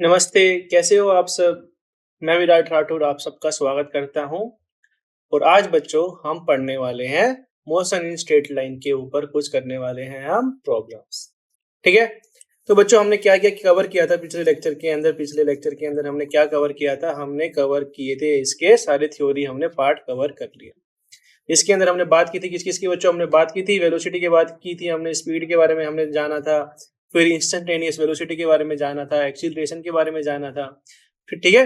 नमस्ते, कैसे हो आप सब? मैं विराट राठौर आप सबका स्वागत करता हूँ और आज बच्चों हम पढ़ने वाले हैं मोशन इन स्ट्रेट लाइन के ऊपर कुछ करने वाले हैं हम प्रॉब्लम्स। ठीक है? तो बच्चों हमने क्या-क्या कवर किया था पिछले लेक्चर के अंदर हमने क्या कवर किया था? हमने कवर किए थे इसके सारे थ्योरी हमने पार्ट कवर कर लिया। इसके अंदर हमने बात की थी किस-किस की बच्चों हमने बात की थी वेलोसिटी की बात की थी हमने, स्पीड के बारे में हमने जाना था, फिर इंस्टेंटेनियस वेलोसिटी के बारे में जाना था, एक्सीलरेशन के बारे में जाना था। फिर ठीक है?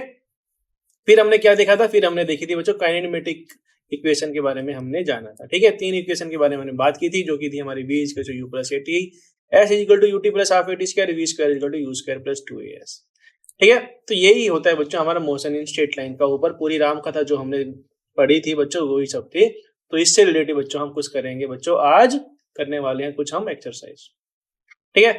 फिर हमने क्या देखा था? फिर हमने देखी थी बच्चों काइनेमेटिक इक्वेशन के बारे में हमने जाना था। ठीक है? 3 इक्वेशन के बारे में हमने बात की थी जो की थी हमारी v = u + at s = ut + half at square v = u square + 2as। ठीक है? तो यही होता है बच्चों हमारा मोशन इन स्ट्रेट लाइन का ऊपर पूरी रामकथा जो हमने पढ़ी थी बच्चों वही सब थी। तो इससे रिलेटेड बच्चों हम कुछ करेंगे बच्चों आज करने वाले हैं कुछ हम एक्सरसाइज। ठीक है?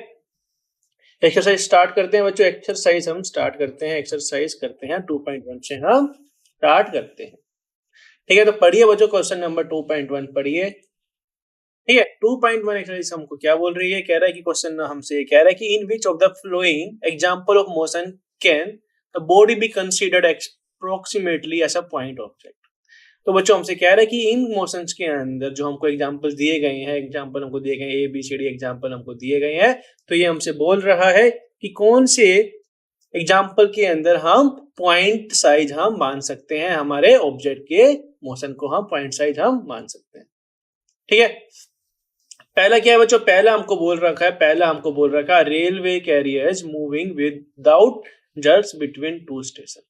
एक्सरसाइज स्टार्ट करते हैं बच्चों। एक्सरसाइज हम स्टार्ट करते हैं, एक्सरसाइज करते हैं 2.1 से हम स्टार्ट करते हैं। ठीक है? तो पढ़िए बच्चों क्वेश्चन नंबर 2.1 पढ़िए। ठीक है? 2.1 एक्सरसाइज हमको क्या बोल रही है? कह रहा है कि क्वेश्चन हमसे कह रहा है कि in which of the following example of motion can the body be considered approximately as a point object. तो बच्चों हमसे कह रहा है कि इन मोशंस के अंदर जो हमको एग्जांपल्स दिए गए हैं, एग्जांपल हमको दिए गए हैं A B C D example हमको दिए गए हैं, तो ये हमसे बोल रहा है कि कौन से एग्जांपल के अंदर हम पॉइंट साइज हम मान सकते हैं, हमारे ऑब्जेक्ट के मोशन को हम पॉइंट साइज हम मान सकते हैं। ठीक है? पहला क्या है बच्चों? पहला हमको बोल रखा है railway carriers moving without jerks between two station.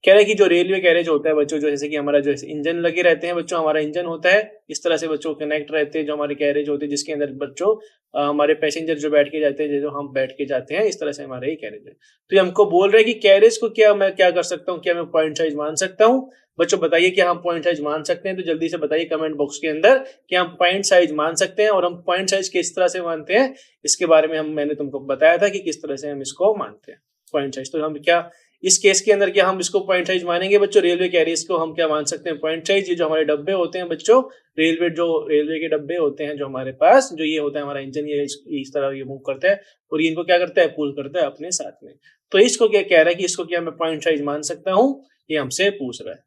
कह रहे हैं कि जो रेलवे कैरेज होता है बच्चों, जो जैसे कि हमारा जो इंजन लगे रहते हैं बच्चों, हमारा इंजन होता है इस तरह से बच्चों कनेक्ट रहते हैं जो हमारे कैरेज होते हैं जिसके अंदर बच्चों हमारे पैसेंजर जो बैठ के जाते हैं, जो हम बैठ के जाते हैं, इस तरह से हमारा ये कैरेज है। तो ये हमको बोल रहे हैं कि कैरेज को क्या मैं क्या कर सकता हूँ, क्या मैं पॉइंट साइज मान सकता हूँ? बच्चों बताइए क्या हम पॉइंट साइज मान सकते हैं? तो जल्दी से बताइए कमेंट बॉक्स के अंदर कि हम पॉइंट साइज मान सकते हैं। और हम पॉइंट साइज किस तरह से मानते हैं इसके बारे में मैंने तुमको बताया था कि किस तरह से हम इसको मानते हैं पॉइंट साइज। तो हम क्या इस केस के अंदर क्या हम इसको पॉइंट साइज मानेंगे बच्चों? रेलवे कैरियर्स को हम क्या मान सकते हैं पॉइंट साइज? ये जो हमारे डब्बे होते हैं बच्चों, रेलवे के डब्बे होते हैं जो हमारे पास, जो ये होता है हमारा इंजन, ये इस तरह ये मूव करता है और ये इनको क्या करता है पुल करता है अपने साथ में। तो इसको क्या कह रहा है कि इसको क्या मैं पॉइंट साइज मान सकता हूँ? ये हमसे पूछ रहा है।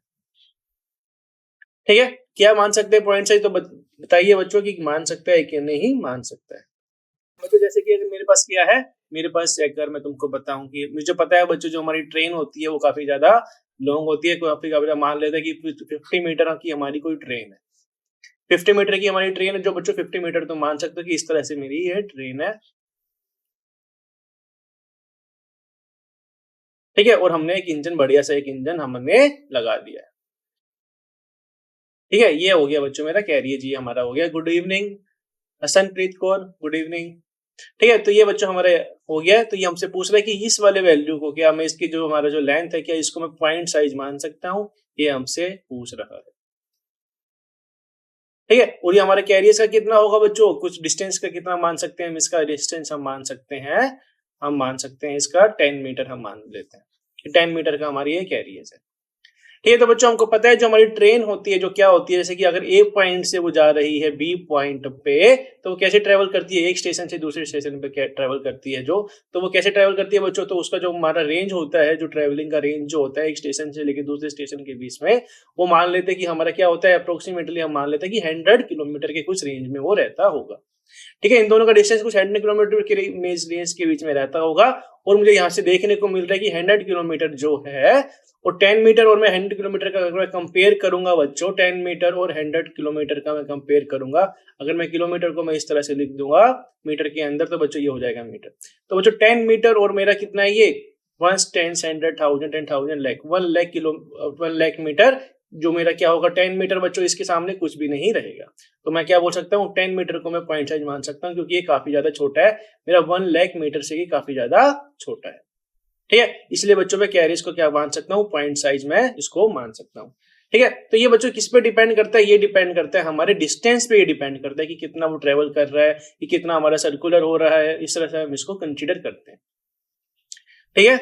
ठीक है? क्या मान सकते हैं पॉइंट साइज? तो बताइए बच्चों कि मान सकता है कि नहीं मान सकता है। बच्चों जैसे कि अगर मेरे पास क्या है, मेरे पास अगर मैं तुमको बताऊं कि मुझे पता है बच्चों जो हमारी ट्रेन होती है वो काफी ज्यादा लॉन्ग होती है, काफी ज्यादा मान लेते हैं कि 50 मीटर की हमारी कोई ट्रेन है। 50 मीटर की हमारी ट्रेन है जो बच्चों 50 मीटर तो मान सकते हो कि इस तरह से मेरी ये ट्रेन है। ठीक है? और हमने एक इंजन, बढ़िया सा एक इंजन हमने लगा दिया है। ठीक है? ये हो गया बच्चों मेरा कैरियर जी हमारा हो गया। Good evening Hasanpreet Kaur, good evening. ठीक है? तो ये बच्चों हमारे हो गया। तो ये हमसे पूछ रहा है कि इस वाले वैल्यू को क्या मैं इसकी जो हमारा जो लेंथ है क्या इसको मैं पॉइंट साइज मान सकता हूँ? ये हमसे पूछ रहा है। ठीक है? और ये हमारे कैरियर का कितना होगा बच्चों? कुछ डिस्टेंस का कितना मान सकते हैं हम? इसका डिस्टेंस हम मान सकते हैं, हम मान सकते हैं इसका 10 मीटर हम मान लेते हैं कि 10 मीटर का हमारी ये कैरियर है। ठीक है? तो बच्चों हमको पता है जो हमारी ट्रेन होती है जो क्या होती है, जैसे कि अगर ए पॉइंट से वो जा रही है बी पॉइंट पे, तो वो कैसे ट्रेवल करती है? एक स्टेशन से दूसरे स्टेशन पे ट्रेवल करती है जो, तो वो कैसे ट्रेवल करती है बच्चों? तो उसका जो हमारा रेंज होता है, जो ट्रेवलिंग का रेंज जो होता है एक स्टेशन से लेकर दूसरे स्टेशन के बीच में, वो मान लेते हैं कि हमारा क्या होता है अप्रोक्सीमेटली, हम मान लेते हैं कि 100 किलोमीटर के कुछ रेंज में वो रहता होगा। ठीक है? इन दोनों का डिस्टेंस कुछ 100 किलोमीटर के रेंज के बीच में रहता होगा। और मुझे यहाँ से देखने को मिल रहा है कि 100 किलोमीटर जो है और 10 मीटर, और मैं 100 किलोमीटर का अगर मैं कंपेयर करूंगा बच्चों, 10 मीटर और 100 किलोमीटर का मैं कंपेयर करूंगा, अगर मैं किलोमीटर को मैं इस तरह से लिख दूंगा मीटर के अंदर, तो बच्चों ये हो जाएगा मीटर। तो बच्चों 10 मीटर और मेरा कितना है ये 1 10 100 1000 10,000 लाख 1 लाख मीटर, जो मेरा क्या होगा 10 मीटर बच्चों, इसके सामने कुछ भी नहीं रहेगा। तो मैं क्या बोल सकता हूँ 10 मीटर को मैं पॉइंट साइज मान सकता हूँ क्योंकि ये काफी ज्यादा छोटा है, मेरा 1 लाख मीटर से ये काफी ज्यादा छोटा है। ठीक है? इसलिए बच्चों मैं कैरियर्स को क्या मान सकता हूँ पॉइंट साइज में इसको मान सकता हूँ। ठीक है? तो ये बच्चों किस पे डिपेंड करता है? ये डिपेंड करता है हमारे डिस्टेंस पे, ये डिपेंड करता है कि कितना वो ट्रेवल कर रहा है, कि कितना हमारा सर्कुलर हो रहा है, इस तरह से हम इसको कंसिडर करते हैं। ठीक है?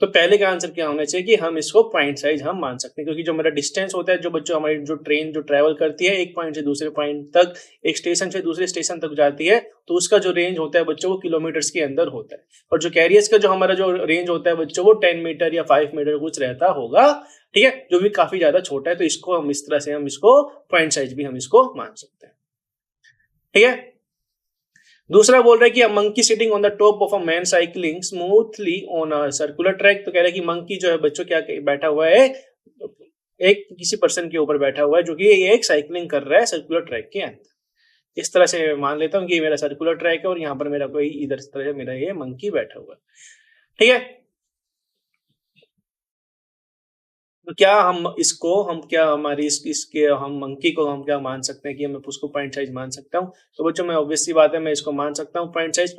तो पहले का आंसर क्या होना चाहिए कि हम इसको पॉइंट साइज हम मान सकते हैं, क्योंकि जो मेरा डिस्टेंस होता है, जो बच्चों हमारी जो ट्रेन जो ट्रैवल करती है एक पॉइंट से दूसरे पॉइंट तक, एक स्टेशन से दूसरे स्टेशन तक जाती है, तो उसका जो रेंज होता है बच्चों वो किलोमीटर्स के अंदर होता है। और जो कैरियर्स का जो हमारा जो रेंज होता है बच्चों वो 10 मीटर या 5 मीटर कुछ रहता होगा, ठीक है, जो भी काफी ज्यादा छोटा है। तो इसको हम इस तरह से हम इसको पॉइंट साइज भी हम इसको मान सकते हैं, ठीक है। दूसरा बोल रहा है कि a monkey sitting on the top of a man cycling smoothly on a circular track. तो कह रहा है कि मंकी जो है बच्चों क्या बैठा हुआ है, एक किसी पर्सन के ऊपर बैठा हुआ है जो कि ये एक साइक्लिंग कर रहा है सर्कुलर ट्रैक के अंदर। इस तरह से मान लेता हूँ कि ये मेरा सर्कुलर ट्रैक है और यहाँ पर मेरा कोई इधर इस तरह से मेरा ये मंकी बैठा हुआ है, ठीक है। तो क्या हम क्या हमारी इसके हम मंकी को हम क्या मान सकते हैं कि मैं उसको पॉइंट साइज मान सकता हूँ। तो बच्चों मैं ऑब्वियस सी बात है मैं इसको मान सकता हूँ पॉइंट साइज,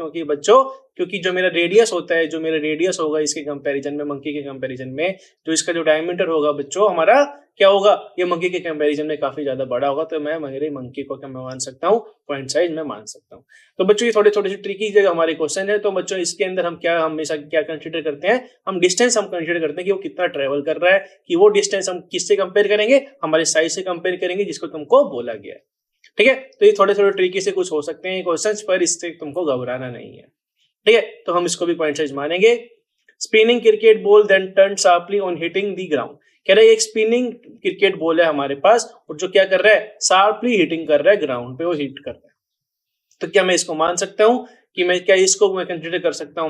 क्योंकि जो मेरा रेडियस होता है, जो मेरा रेडियस होगा इसके कंपैरिजन में, मंकी के कंपैरिजन में, तो इसका जो डायमीटर होगा बच्चों हमारा क्या होगा, ये मंकी के कंपैरिजन में काफी ज्यादा बड़ा होगा। तो मैं मेरे मंकी को क्या मैं मान सकता हूँ, पॉइंट साइज में मान सकता हूँ। तो बच्चों ये थोड़े थोड़े से ट्रिकी जो हमारे क्वेश्चन है, तो बच्चों इसके अंदर हम क्या हमेशा क्या कंसीडर करते हैं, हम डिस्टेंस हम कंसीडर करते हैं कि वो कितना ट्रेवल कर रहा है, कि वो डिस्टेंस हम किससे कंपेयर करेंगे, हमारे साइज से कंपेयर करेंगे जिसको तुमको बोला गया है, ठीक है। तो ये थोड़े थोड़े ट्रिकी से कुछ हो सकते हैं क्वेश्चन, पर इससे तुमको घबराना नहीं है, ठीक है। तो हम इसको भी पॉइंट साइज मानेंगे। Spinning cricket ball then turn sharply on hitting the ground. कह रहा है एक स्पिनिंग क्रिकेट बॉल है हमारे पास और जो क्या कर रहा है, शार्पली हिटिंग कर रहा है, ग्राउंड पे वो हिट कर रहा है। तो क्या मैं इसको मान सकता हूं कि मैं क्या इसको मैं कंसीडर कर सकता हूं,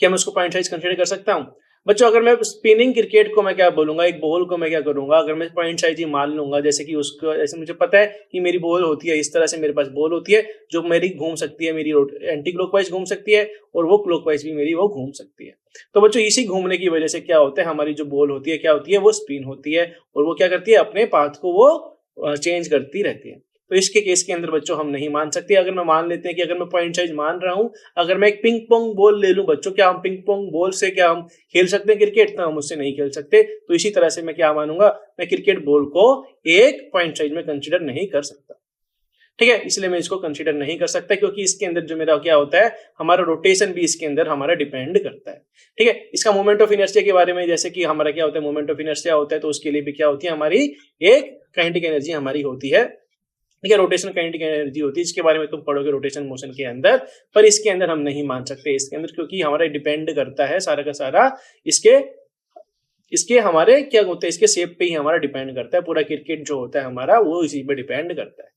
क्या मैं उसको पॉइंट साइज कंसीडर कर सकता हूं। बच्चों अगर मैं स्पिनिंग क्रिकेट को मैं क्या बोलूंगा, एक बॉल को मैं क्या करूंगा, अगर मैं पॉइंट साइज ही मान लूंगा, जैसे कि उसको ऐसे मुझे पता है कि मेरी बॉल होती है इस तरह से, मेरे पास बॉल होती है जो मेरी घूम सकती है, मेरी एंटी क्लॉकवाइज घूम सकती है और वो क्लॉकवाइज भी मेरी वो घूम सकती है। तो बच्चों इसी घूमने की वजह से क्या होता है, हमारी जो बॉल होती है क्या होती है, वो स्पिन होती है और वो क्या करती है, अपने पाथ को वो चेंज करती रहती है। तो इसके केस के अंदर बच्चों हम नहीं मान सकते। अगर मैं मान लेते हैं कि अगर मैं पॉइंट साइज मान रहा हूं, अगर मैं एक पिंग पोंग बॉल ले लूं बच्चों, क्या हम पिंग पोंग बॉल से क्या हम खेल सकते हैं क्रिकेट? तो हम उससे नहीं खेल सकते। तो इसी तरह से मैं क्या मानूंगा, मैं क्रिकेट बॉल को एक पॉइंट साइज में कंसिडर नहीं कर सकता, ठीक है। इसलिए मैं इसको कंसिडर नहीं कर सकता, क्योंकि इसके अंदर जो मेरा क्या होता है, हमारा रोटेशन भी इसके अंदर हमारा डिपेंड करता है, ठीक है। इसका मोमेंट ऑफ इनर्शिया के बारे में, जैसे कि हमारा क्या होता है, मोमेंट ऑफ इनर्शिया होता है, तो उसके लिए भी क्या होती है, हमारी एक काइनेटिक एनर्जी हमारी होती है, ठीक है। रोटेशन काइनेटिक एनर्जी होती है, इसके बारे में तुम पढ़ोगे रोटेशन मोशन के अंदर, पर इसके अंदर हम नहीं मान सकते इसके अंदर, क्योंकि हमारा डिपेंड करता है सारा का सारा इसके इसके हमारे क्या होते हैं, इसके शेप पे ही हमारा डिपेंड करता है। पूरा क्रिकेट जो होता है हमारा वो इसी पे डिपेंड करता है,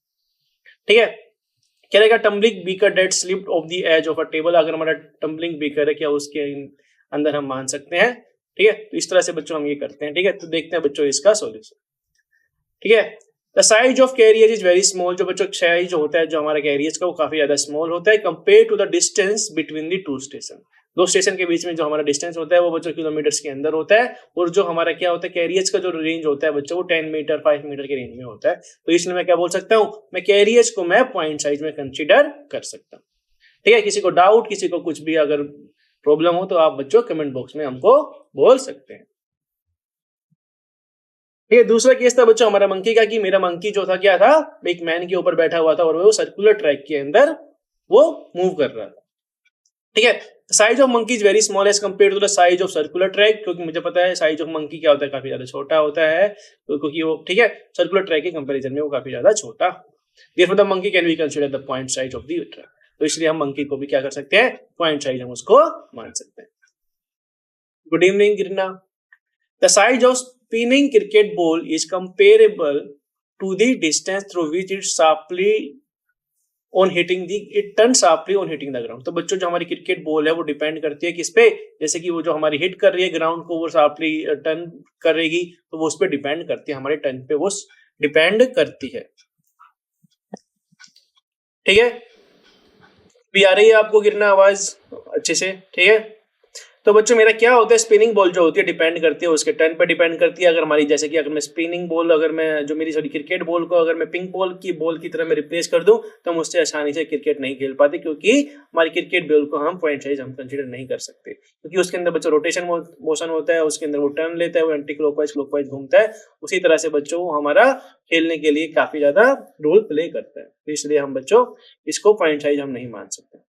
ठीक है। क्या रहेगा, tumbling beaker that slipped off the edge of a table. अगर हमारा टम्बलिंग बीकर है, क्या उसके अंदर हम मान सकते हैं, ठीक है। तो इस तरह से बच्चों हम ये करते हैं, ठीक है। तो देखते हैं बच्चों इसका सॉल्यूशन, ठीक है। The size of carrier is very small. जो बच्चों साइज होता है जो हमारा कैरियर का, वो काफी ज्यादा स्मॉल होता है compare to the distance between the two station. दो स्टेशन के बीच में जो हमारा डिस्टेंस होता है वो बच्चों किलोमीटर्स के अंदर होता है, और जो हमारा क्या होता है कैरियर्स का जो रेंज होता है बच्चों, वो 10 मीटर 5 मीटर के रेंज में होता है। तो इसलिए मैं क्या बोल सकता हूँ, मैं कैरियर्स को मैं पॉइंट साइज में कंसिडर कर सकता हूँ, ठीक है। किसी को डाउट, किसी को कुछ भी अगर प्रॉब्लम हो तो आप बच्चों कमेंट बॉक्स में हमको बोल सकते हैं, ठीक है। दूसरा केस था बच्चों हमारा मंकी का, कि मेरा मंकी जो था क्या था, एक मैन के ऊपर बैठा हुआ था और वो सर्कुलर ट्रैक के अंदर वो मूव कर रहा था, ठीक है। Size of monkey is very small as compare to the size of circular track, क्योंकि मुझे पता है साइज ऑफ मंकी क्या होता है, काफी ज्यादा छोटा होता है, तो क्योंकि वो, ठीक है, सर्कुलर ट्रैक के कंपैरिजन में वो काफी ज्यादा छोटा। Therefore the monkey can be consider the point size of the track. तो इसलिए हम मंकी को भी क्या कर सकते हैं, पॉइंट साइज हम उसको मान सकते हैं। गुड इवनिंग गिरना। The size of spinning cricket ball is comparable to the distance through which it turns sharply on hitting the ground। तो बच्चों जो हमारी क्रिकेट बॉल है वो डिपेंड करती है किस पे, जैसे कि वो जो हमारी हिट कर रही है ग्राउंड को, वो शार्पली टर्न करेगी, तो वो उस पे डिपेंड करती है, हमारे टर्न पे वो डिपेंड करती है, ठीक है। भी आ रही है आपको गिरना आवाज अच्छे से, ठीक है। तो बच्चों मेरा क्या होता है, स्पिनिंग बॉल जो होती है डिपेंड करती है उसके टर्न पे डिपेंड करती है। अगर हमारी जैसे कि अगर मैं स्पिनिंग बॉल, अगर मैं जो मेरी सॉरी क्रिकेट बॉल को अगर मैं पिंक बॉल की तरह मैं रिप्लेस कर दूं, तो हम उससे आसानी से क्रिकेट नहीं खेल पाते, क्योंकि हमारी क्रिकेट बॉल को हम पॉइंट साइज हम कंसीडर नहीं कर सकते, क्योंकि उसके अंदर बच्चों रोटेशन मोशन होता है, उसके अंदर वो टर्न लेता है, वो एंटी क्लॉकवाइज घूमता है। उसी तरह से बच्चों हमारा खेलने के लिए काफी ज्यादा रोल प्ले करता है, तो इसलिए हम बच्चों इसको पॉइंट साइज हम नहीं मान सकते।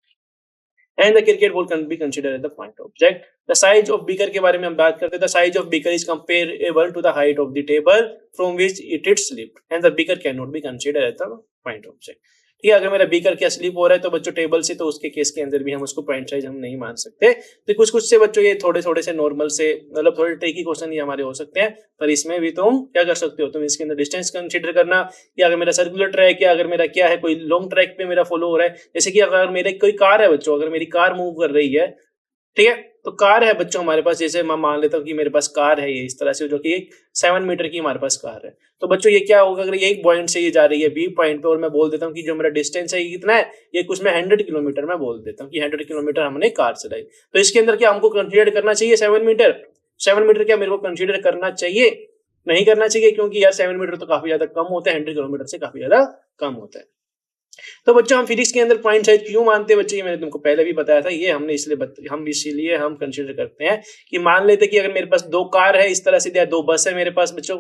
And the cricket ball can be considered as the point object. The size of beaker के बारे में हम बात करते हैं। The size of beaker is comparable to the height of the table from which it is slipped and the beaker can not be considered as the point object. ठीक है, अगर मेरा बीकर क्या स्लिप हो रहा है तो बच्चों टेबल से, तो उसके केस के अंदर भी हम उसको पॉइंट साइज हम नहीं मान सकते। तो कुछ कुछ से बच्चों ये थोड़े थोड़े से नॉर्मल से मतलब थोड़े ट्रिकी क्वेश्चन ये हमारे हो सकते हैं, पर इसमें भी तुम क्या कर सकते हो, तुम इसके अंदर डिस्टेंस कंसीडर करना, या अगर मेरा सर्कुलर ट्रैक या अगर मेरा क्या है कोई लॉन्ग ट्रैक पे मेरा फॉलो हो रहा है, जैसे कि अगर मेरे कोई कार है बच्चों, अगर मेरी कार मूव कर रही है, ठीक है, तो कार है बच्चों हमारे पास, जैसे मैं मान लेता हूँ कि मेरे पास कार है ये इस तरह से, जो कि 7 मीटर की हमारे पास कार है, तो बच्चों ये क्या होगा, अगर ये एक पॉइंट से ये जा रही है बी पॉइंट पे, और मैं बोल देता हूँ कि जो मेरा डिस्टेंस है ये कितना है, ये कुछ मैं 100 किलोमीटर में बोल देता हूँ कि 100 किलोमीटर हमने कार चलाई, तो इसके अंदर क्या हमको कंसीडर करना चाहिए 7 मीटर क्या मेरे को कंसीडर करना चाहिए, नहीं करना चाहिए, क्योंकि यार 7 मीटर तो काफी ज्यादा कम होता है, 100 किलोमीटर से काफी ज्यादा कम होता है। तो बच्चों हम फिजिक्स के अंदर पॉइंट साइज क्यों मानते हैं बच्चों, ये मैंने तुमको पहले भी बताया था, ये हमने इसीलिए हम कंसीडर करते हैं कि मान लेते कि अगर मेरे पास 2 कार है इस तरह से, या 2 बस है मेरे पास बच्चों,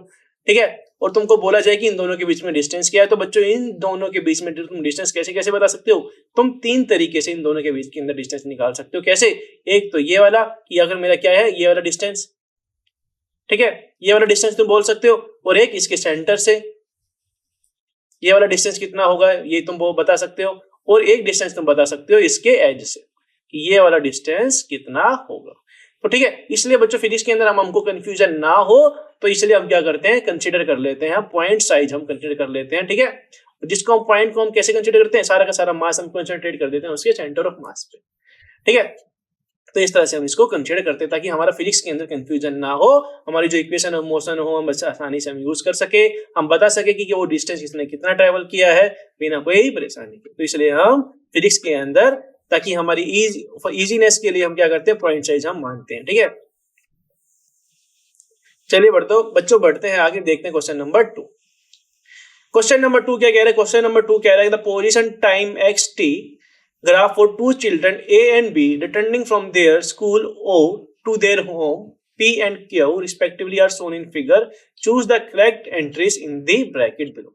ठीक है, और तुमको बोला जाए कि इन दोनों के बीच में डिस्टेंस क्या है, तो बच्चों इन दोनों के बीच में तुम डिस्टेंस कैसे कैसे बता सकते हो, तुम 3 तरीके से इन दोनों के बीच के अंदर डिस्टेंस निकाल सकते हो। कैसे, एक तो ये वाला कि अगर मेरा क्या है ये वाला डिस्टेंस, ठीक है, ये वाला डिस्टेंस तुम बोल सकते हो, और एक इसके सेंटर से ये वाला डिस्टेंस कितना होगा ये तुम वो बता सकते हो, और एक डिस्टेंस तुम बता सकते हो इसके एज से कि ये वाला डिस्टेंस कितना होगा। तो ठीक है, इसलिए बच्चों फिजिक्स के अंदर हमको कंफ्यूजन ना हो, तो इसलिए हम क्या करते हैं, कंसीडर कर लेते हैं पॉइंट साइज, हम कंसीडर कर लेते हैं, ठीक है, जिसको हम पॉइंट को हम कैसे कंसीडर करते हैं, सारा का सारा मास हम कंसंट्रेट कर देते हैं उसके सेंटर ऑफ मास पे, ठीक है, तो इस तरह से हम इसको कंसीडर करते हैं ताकि हमारा फिजिक्स के अंदर कंफ्यूजन ना हो, हमारी जो इक्वेशन ऑफ मोशन हो हम आसानी से हम यूज कर सके, हम बता सके कि वो डिस्टेंस इसने कितना ट्रेवल किया है बिना कोई परेशानी के। तो इसलिए हम फिजिक्स के अंदर ताकि हमारी इजीनेस के लिए हम क्या करते हैं, पॉइंट साइज हम मानते हैं, ठीक है। चलिए बच्चों बढ़ते हैं आगे, देखते हैं क्वेश्चन नंबर 2। क्वेश्चन नंबर 2 क्या कह रहा है, क्वेश्चन नंबर 2 कह रहा है the position time xt graph for 2 children A and B returning from their school O to their home P and Q respectively are shown in figure. Choose the correct entries in the bracket below.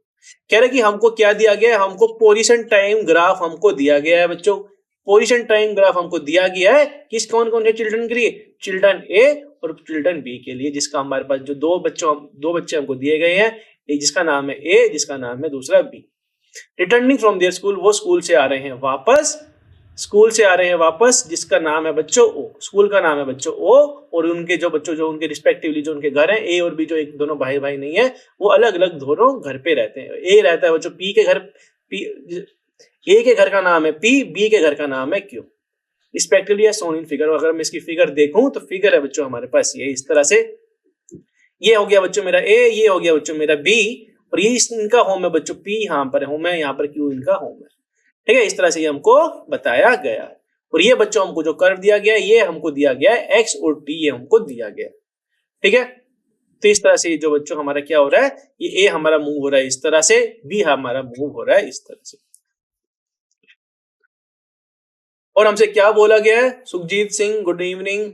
कह रहा है कि हमको क्या दिया गया है, हमको पोजीशन टाइम ग्राफ हमको दिया गया है बच्चों, पोजीशन टाइम ग्राफ हमको दिया गया है किस कौन कौन से चिल्ड्रन के लिए, चिल्ड्रन ए और चिल्ड्रन बी के लिए, जिसका हमारे पास जो दो बच्चे हमको दिए गए हैं, जिसका नाम है ए, जिसका नाम है दूसरा B. Returning from their school, वो स्कूल से आ रहे हैं वापस, स्कूल से आ रहे हैं वापस, जिसका नाम है बच्चों ओ, स्कूल का नाम है बच्चों ओ, और उनके जो बच्चों जो उनके रिस्पेक्टिवली जो उनके घर हैं ए और बी, जो एक दोनों भाई भाई नहीं है, वो अलग अलग दोनों घर पे रहते हैं। ए रहता है बच्चों पी के घर, पी ए के घर का नाम है पी, बी के घर का नाम है Q, respectively shown in figure. अगर मैं इसकी फिगर देखूं तो फिगर है बच्चों हमारे पास ये इस तरह से, ये हो गया बच्चों मेरा ए, ये हो गया बच्चों मेरा बी, और ये इनका होम है बच्चों पी, यहाँ पर होम है, यहाँ पर क्यू इनका होम है, ठीक है, इस तरह से ये हमको बताया गया है। और ये बच्चों हमको जो कर्व दिया गया है ये हमको दिया गया है एक्स और टी, ये हमको दिया गया है, ठीक है। तो इस तरह से जो बच्चों हमारा क्या हो रहा है, ये ए हमारा मूव हो रहा है इस तरह से, बी हमारा मूव हो रहा है इस तरह से। और हमसे क्या बोला गया है, सुखजीत सिंह गुड इवनिंग।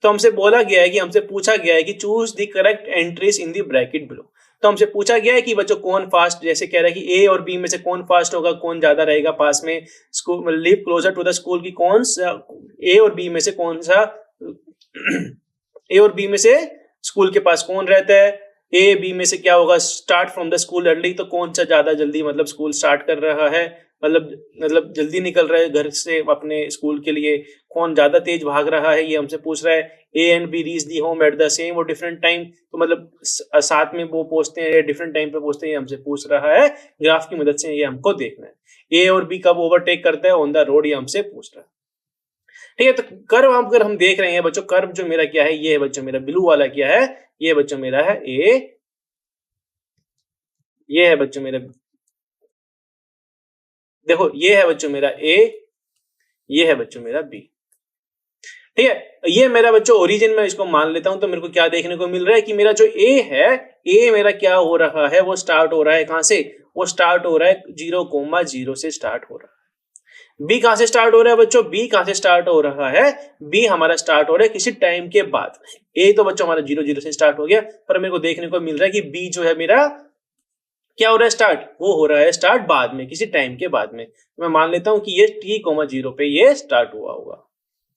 तो हमसे बोला गया है कि हमसे पूछा गया है कि choose the correct entries in the bracket below. तो हमसे पूछा गया है कि बच्चों कौन फास्ट, जैसे कह रहा है कि ए और बी में से कौन फास्ट होगा, कौन ज्यादा रहेगा पास में, school live closer to the school की कौन सा ए और बी में से कौन सा ए और बी में से स्कूल के पास कौन रहता है, ए बी में से क्या होगा start from the school early, तो कौन सा ज्यादा जल्दी मतलब स्कूल स्टार्ट कर रहा है, मतलब जल्दी निकल रहा है घर से अपने स्कूल के लिए, कौन ज्यादा तेज भाग रहा है, ये हमसे पूछ रहा है। A and B reach the home at the same और डिफरेंट टाइम, तो मतलब साथ में वो पहुंचते हैं डिफरेंट टाइम पे पहुंचते हैं, ये हमसे पूछ रहा है। ग्राफ की मदद से ये हमको देखना है ए और बी कब ओवरटेक करता है ऑन द रोड, ये हमसे पूछ रहा है, ठीक है। तो कर्व अगर हम देख रहे हैं बच्चों, कर्व जो मेरा क्या है, ये है बच्चों मेरा ब्लू वाला क्या है, ये बच्चों मेरा है ए, ये है बच्चों मेरा, देखो ये है बच्चों मेरा ए, ये है बच्चों मेरा बी, ठीक है। ये मेरा बच्चों ओरिजिन में इसको मान लेता हूं, तो मेरे को क्या देखने को मिल रहा है कि मेरा जो ए है, ए मेरा क्या हो रहा है, वो स्टार्ट हो रहा है कहां से, वो स्टार्ट हो रहा है 0,0 से स्टार्ट हो रहा है। बी कहां से स्टार्ट हो रहा है बच्चों, बी कहां से स्टार्ट हो रहा है, बी हमारा स्टार्ट हो रहा है किसी टाइम के बाद। ए तो बच्चों हमारा 0,0 से स्टार्ट हो गया, पर मेरे को देखने को मिल रहा है कि बी जो है मेरा क्या हो रहा है स्टार्ट, वो हो रहा है स्टार्ट बाद में, किसी टाइम के बाद में। मैं मान लेता हूं कि ये t,0 पे ये स्टार्ट हुआ होगा।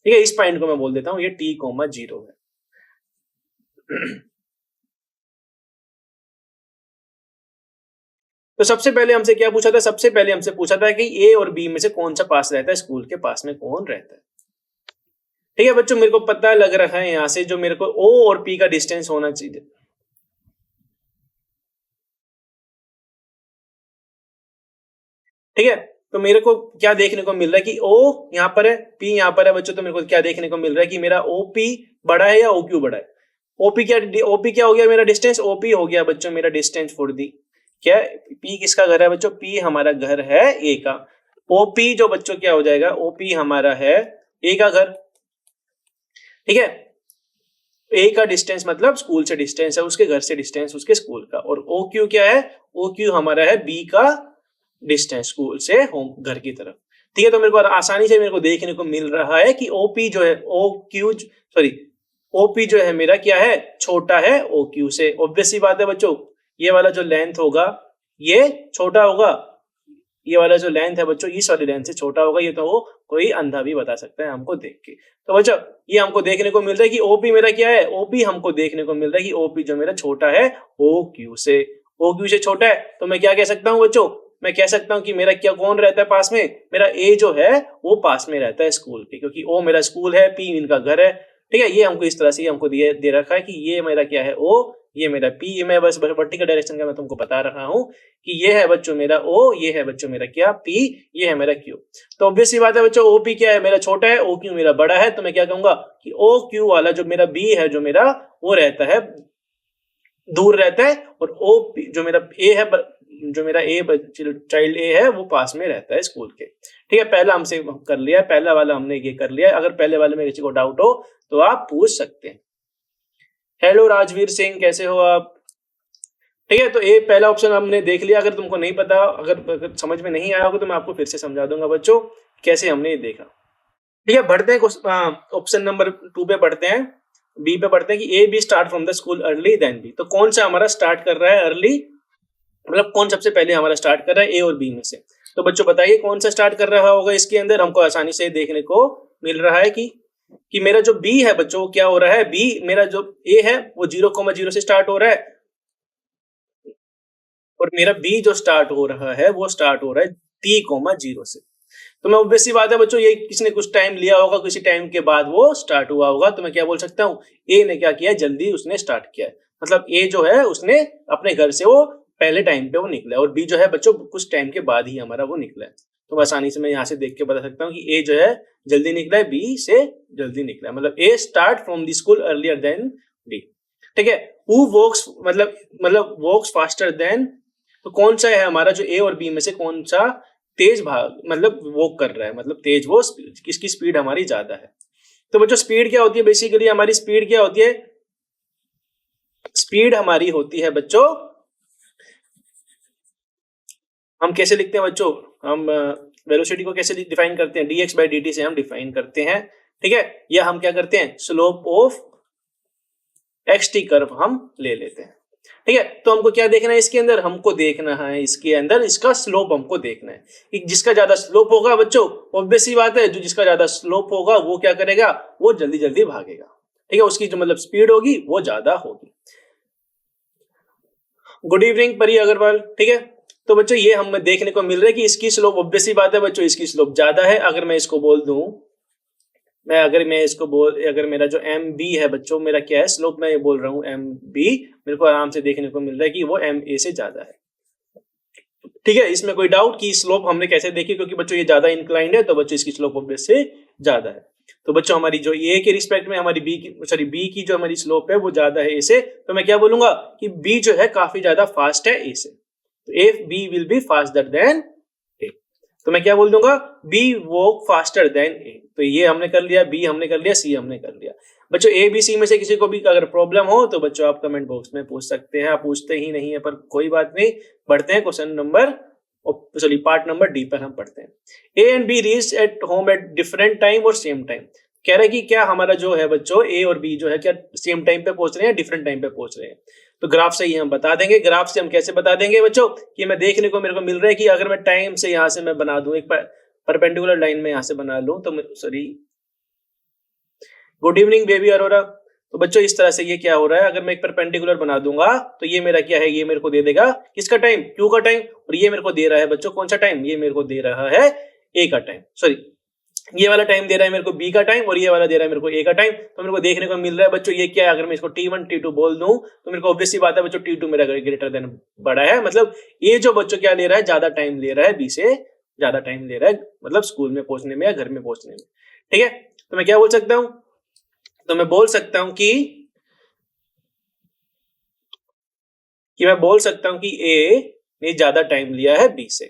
ठीक है, इस पॉइंट को मैं बोल देता हूं ये t,0 है। तो सबसे पहले हमसे क्या पूछा था, सबसे पहले हमसे पूछा था कि ए और बी में से कौन सा पास रहता है, स्कूल के पास में कौन रहता है। ठीक है बच्चों, मेरे को पता लग रहा है यहां से जो मेरे को ओ और पी का डिस्टेंस होना चाहिए। ठीक है, तो मेरे को क्या देखने को मिल रहा है कि ओ यहाँ पर है, पी यहाँ पर है बच्चों। तो मेरे को क्या देखने को मिल रहा है कि मेरा ओपी बड़ा है या ओक्यू बड़ा है। ओपी क्या हो गया मेरा डिस्टेंस, ओपी हो गया बच्चों मेरा डिस्टेंस फॉर दी क्या, पी किसका घर है बच्चों, पी हमारा घर है ए का। ओपी जो बच्चों क्या हो जाएगा, ओपी हमारा है ए का घर। ठीक है, ए का डिस्टेंस मतलब स्कूल से डिस्टेंस है, उसके घर से डिस्टेंस उसके स्कूल का। और ओ क्यू क्या है, ओ क्यू हमारा है बी का डिस्टेंस स्कूल से होम घर की तरफ। ठीक है, तो मेरे को आसानी से मेरे को देखने को मिल रहा है कि ओपी जो है ओ क्यू सॉरी ओपी जो है मेरा क्या है, छोटा है ओ क्यू से। ऑब्वियस सी बात है बच्चों, ये वाला जो लेंथ होगा ये छोटा होगा, ये वाला जो लेंथ है बच्चों इस वाली लेंथ से छोटा होगा। ये तो वो कोई अंधा भी बता सकता है हमको देख के। तो बच्चों ये हमको देखने को मिल रहा है कि ओपी मेरा क्या है, ओपी हमको देखने को मिल रहा है कि ओपी जो मेरा छोटा है ओ क्यू से। ओ क्यू से छोटा है तो मैं क्या कह सकता हूँ बच्चों, मैं कह सकता हूँ कि मेरा क्या कौन रहता है पास में, मेरा ए जो है वो पास में रहता है स्कूल के, क्योंकि ओ मेरा स्कूल है, पी इनका घर है। ठीक है, ये हमको इस तरह से हमको दे रखा है कि ये मेरा क्या है ओ, ये मेरा पी। ये मैं बस वर्टिकल डायरेक्शन का मैं तुमको बता रहा हूँ कि ये है बच्चों मेरा ओ, ये है बच्चों मेरा क्या पी, ये है मेरा क्यू। तो ऑब्वियस सी बात है बच्चों, ओ पी क्या है मेरा छोटा है, ओ क्यू मेरा बड़ा है। तो मैं क्या कहूंगा कि ओ क्यू वाला जो मेरा बी है जो मेरा वो रहता है दूर रहता है, और ओ जो मेरा ए है जो मेरा ए चाइल्ड ए है वो पास में रहता है स्कूल के। ठीक है, पहला हमसे कर लिया, पहला वाला हमने ये कर लिया। अगर पहले वाले में किसी को डाउट हो तो आप पूछ सकते हैं। हेलो राजवीर सिंह, कैसे हो आप। ठीक है, तो ये पहला ऑप्शन हमने देख लिया। अगर तुमको नहीं पता, अगर समझ में नहीं आया होगा तो मैं आपको फिर से समझा दूंगा बच्चों कैसे हमने ये देखा। ठीक है, बढ़ते हैं ऑप्शन नंबर 2 पे बढ़ते हैं, बी पे बढ़ते हैं कि A B start from the school early than B. तो कौन सा हमारा स्टार्ट कर रहा है अर्ली, मतलब कौन सबसे पहले हमारा स्टार्ट कर रहा है, ए और बी में से। तो बच्चों बताइए कौन सा स्टार्ट कर रहा होगा इसके अंदर। हमको आसानी से देखने को मिल रहा है कि मेरा जो बी है बच्चों क्या हो रहा है, बी मेरा जो ए है वो 0,0 से स्टार्ट हो रहा है, और मेरा बी जो स्टार्ट हो रहा है वो स्टार्ट हो रहा है t,0 से। तो मैं ऑब्वियस सी बात है बच्चों, ये किसने कुछ टाइम लिया होगा, किसी टाइम के बाद वो स्टार्ट हुआ होगा। तो मैं क्या बोल सकता हूँ, ए ने क्या किया, जल्दी उसने स्टार्ट किया है। मतलब ए जो है उसने अपने घर से वो पहले टाइम पे वो निकला है, और बी जो है बच्चों कुछ टाइम के बाद ही हमारा वो निकला है। तो आसानी से मैं यहाँ से देख के बता सकता हूँ कि ए जो है जल्दी निकला है, बी से जल्दी निकला है। मतलब A start from the school earlier than B. ठीक है, हु वॉक्स मतलब वॉक्स फास्टर देन, तो कौन सा है हमारा जो ए और बी में से कौन सा तेज भाग मतलब वॉक कर रहा है, मतलब तेज वो किसकी स्पीड हमारी ज्यादा है। तो बच्चों स्पीड क्या होती है, बेसिकली हमारी स्पीड क्या होती है, स्पीड हमारी होती है बच्चों, हम कैसे लिखते हैं बच्चों, हम वेलोसिटी को कैसे डिफाइन करते हैं, dx बाई dt से हम डिफाइन करते हैं। ठीक है, या हम क्या करते हैं, स्लोप ऑफ xt कर्व हम ले लेते हैं। ठीक है, तो हमको क्या देखना है इसके अंदर, हमको देखना है इसके अंदर इसका स्लोप हमको देखना है कि जिसका ज्यादा स्लोप होगा बच्चों, ऑब्वियस सी बात है जो जिसका ज्यादा स्लोप होगा वो क्या करेगा, वो जल्दी जल्दी भागेगा। ठीक है, उसकी जो मतलब स्पीड होगी वो ज्यादा होगी। गुड इवनिंग परी अग्रवाल। ठीक है, तो बच्चों ये हमें देखने को मिल रहा है कि इसकी स्लोप, ऑब्वियस सी बात है बच्चों इसकी स्लोप ज्यादा है। अगर मैं इसको बोल दूं, अगर मेरा जो एम बी है बच्चों, मेरा क्या है स्लोप, मैं ये बोल रहा हूँ एम बी, मेरे को आराम से देखने को मिल रहा है कि वो एम ए से ज्यादा है। ठीक है, इसमें कोई डाउट कि स्लोप हमने कैसे देखी, क्योंकि बच्चों ये ज्यादा इंक्लाइंड है तो बच्चों इसकी स्लोप ऑब्वियस से ज्यादा है। तो बच्चों हमारी जो ए के रिस्पेक्ट में हमारी बी की जो हमारी स्लोप है वो ज्यादा है ए से। तो मैं क्या बोलूंगा कि बी जो है काफी ज्यादा फास्ट है ए से। तो if B will be faster than A, तो मैं क्या बोल दूंगा, B walk faster than A. तो ये हमने कर लिया, बी हमने कर लिया, सी हमने कर लिया। बच्चों ए बी सी में से किसी को भी अगर प्रॉब्लम हो तो बच्चों आप कमेंट बॉक्स में पूछ सकते हैं। आप पूछते ही नहीं है पर कोई बात नहीं, बढ़ते हैं question number part number D पर हम पढ़ते हैं। A and B reach at home at different time और सेम टाइम। कह रहा है कि क्या हमारा जो है बच्चों ए और बी जो है क्या सेम टाइम पे पहुंच रहे हैं, डिफरेंट टाइम पे पहुंच रहे हैं। तो ग्राफ से ही हम बता देंगे। ग्राफ से हम कैसे बता देंगे बच्चों कि मैं देखने को मेरे को मिल रहा है कि अगर मैं टाइम से यहाँ से मैं बना दूं एक परपेंडिकुलर लाइन में यहाँ से बना लूं तो sorry, good evening baby Arora. तो बच्चों इस तरह से ये क्या हो रहा है, अगर मैं एक परपेंडिकुलर बना दूंगा तो ये मेरा क्या है, ये मेरे को दे देगा किसका टाइम, क्यू का टाइम, और ये मेरे को दे रहा है बच्चों कौन सा टाइम, ये मेरे को दे रहा है ए का टाइम, सॉरी ये वाला टाइम दे रहा है मेरे को बी का टाइम और ये वाला दे रहा है मेरे को ए का टाइम। तो मेरे को देखने को मिल रहा है बच्चों ये क्या है, अगर मैं इसको T1 T2 बोल दूं तो मेरे को ऑब्वियस सी बात है बच्चों T2 मेरा ग्रेटर देन बड़ा है, मतलब ये जो बच्चों क्या ले रहा है, ज्यादा टाइम ले रहा है, बी से ज्यादा टाइम ले रहा है, मतलब स्कूल में पहुंचने में या घर में पहुंचने में। ठीक है, तो मैं क्या बोल सकता हूं, तो मैं बोल सकता हूं कि ए ने ज्यादा टाइम लिया है बी से।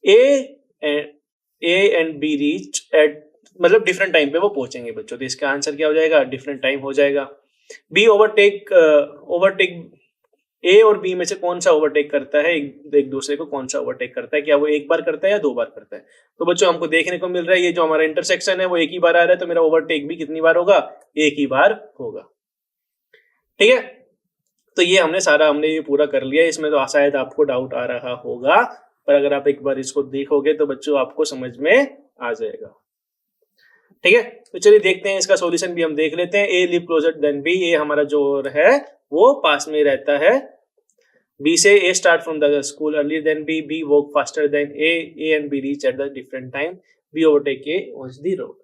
A and B reach at, मतलब डिफरेंट टाइम पे वो पहुंचेंगे बच्चों, तो इसका आंसर क्या हो जाएगा, डिफरेंट टाइम हो जाएगा। बी ओवरटेक ए और बी में से कौन सा ओवरटेक करता है एक दूसरे को, कौन सा ओवरटेक करता है, क्या वो एक बार करता है या दो बार करता है। तो बच्चों हमको देखने को मिल रहा है ये जो हमारा इंटरसेक्शन है वो एक ही बार आ रहा है, तो मेरा ओवरटेक भी कितनी बार होगा, एक ही बार होगा। ठीक है, तो ये हमने ये पूरा कर लिया। इसमें तो शायद आपको डाउट आ रहा होगा, पर अगर आप एक बार इसको देखोगे तो बच्चों आपको समझ में आ जाएगा। ठीक है, तो चलिए देखते हैं इसका सॉल्यूशन भी हम देख लेते हैं। ए लिव क्लोजर देन बी, ए हमारा जो है वो पास में रहता है बी से। A start from the school earlier than B, B walk faster than A, A and B reach at the different time, B overtake A on the road.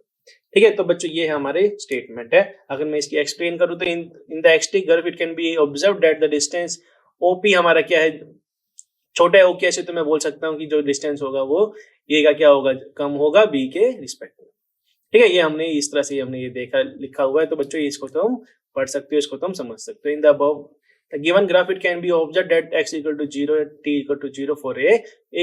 ठीक है, तो बच्चों ये हमारे स्टेटमेंट है। अगर मैं इसकी एक्सप्लेन करूं तो in the XT curve it can be observed that the distance OP हमारा क्या है, छोटा है ओ कैसे, तो मैं बोल सकता हूँ कि जो डिस्टेंस होगा वो ए का क्या होगा, कम होगा बी के रिस्पेक्ट में। ठीक है, ये हमने इस तरह से हमने ये देखा लिखा हुआ है, तो बच्चों इसको तुम पढ़ सकते हो, इसको तुम समझ सकते हो। In the above given graph it can be observed that x equal to 0 t equal to 0 for A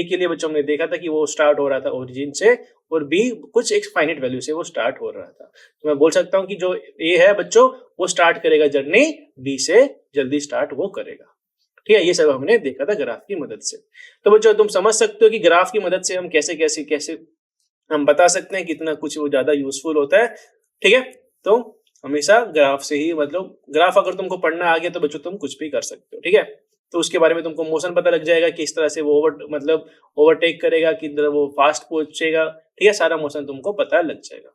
के लिए बच्चों हमने देखा था कि वो स्टार्ट हो रहा था ओरिजिन से और बी कुछ एक फाइनाइट वैल्यू से वो स्टार्ट हो रहा था। तो मैं बोल सकता हूँ कि जो ए है बच्चों वो स्टार्ट करेगा जर्नी बी से, जल्दी स्टार्ट वो करेगा। ठीक है, ये सब हमने देखा था ग्राफ की मदद से। तो बच्चों तुम समझ सकते हो कि ग्राफ की मदद से हम कैसे कैसे कैसे हम बता सकते हैं कितना कुछ वो ज्यादा यूजफुल होता है। ठीक है, तो हमेशा ग्राफ से ही, मतलब ग्राफ अगर तुमको पढ़ना आ गया तो बच्चों तुम कुछ भी कर सकते हो। ठीक है, तो उसके बारे में तुमको मोशन पता लग जाएगा कि इस तरह से वो ओवरटेक करेगा, किधर वो फास्ट पहुंचेगा। ठीक है, सारा मोशन तुमको पता लग जाएगा।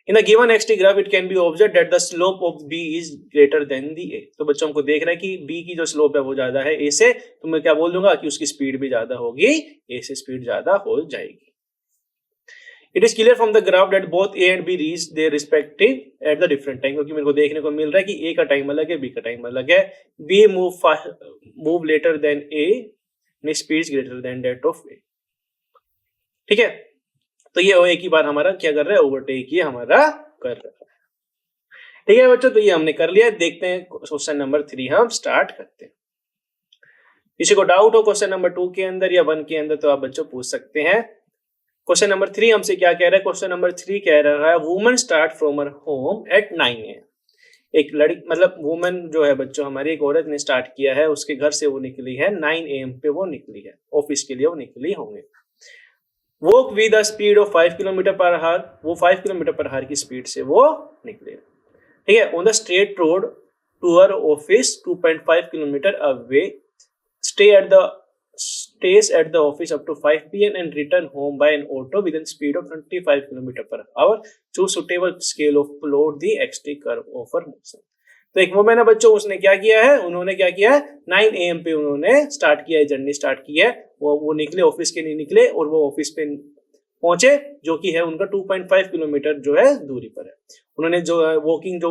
In a given xt graph, it can be observed that the slope of b is greater than the a। तो बच्चों हमको देख रहा है कि b की जो स्लोप है वो ज्यादा है a से, तो मैं क्या बोल दूंगा कि उसकी स्पीड भी ज्यादा होगी, a से स्पीड ज्यादा हो जाएगी। It is clear from the graph that both a and b reach their respective at the different time, क्योंकि मेरे को देखने को मिल रहा है कि a का टाइम अलग है, b का टाइम अलग है। b move later than a, speed is greater than that of a। ठीक है, तो ये एक ही बार हमारा क्या कर रहा है, ओवरटेक ये हमारा कर रहा है। ठीक है बच्चों, तो ये हमने कर लिया। देखते हैं क्वेश्चन नंबर 3 हम स्टार्ट करते हैं। किसी को डाउट हो क्वेश्चन नंबर 2 के अंदर या 1 के अंदर तो आप बच्चों पूछ सकते हैं। क्वेश्चन नंबर 3 हमसे क्या कह रहा है, क्वेश्चन नंबर 3 कह रहा है woman start from her home at 9 AM। एक लड़की मतलब वुमन जो है बच्चों हमारी एक औरत ने स्टार्ट किया है, उसके घर से वो निकली है 9 AM पे वो निकली है, ऑफिस के लिए वो निकली होंगे। Walk with the speed of 5 kilometre per hour, वो 5 किलोमीटर पर आवर की स्पीड से वो निकले। ठीक है, on the straight road to her office 2.5 kilometre away, stays at the office up to 5 PM and return home by an auto with a speed of 25 kilometer per hour। choose suitable scale of plot the xt curve over motion। तो एक women है बच्चों, उसने क्या किया है, उन्होंने क्या किया है 9 AM पे उन्होंने स्टार्ट किया है, जर्नी स्टार्ट की है। वो निकले ऑफिस के लिए निकले और वो ऑफिस पे पहुंचे जो कि है उनका 2.5 किलोमीटर जो है दूरी पर है। उन्होंने जो वॉकिंग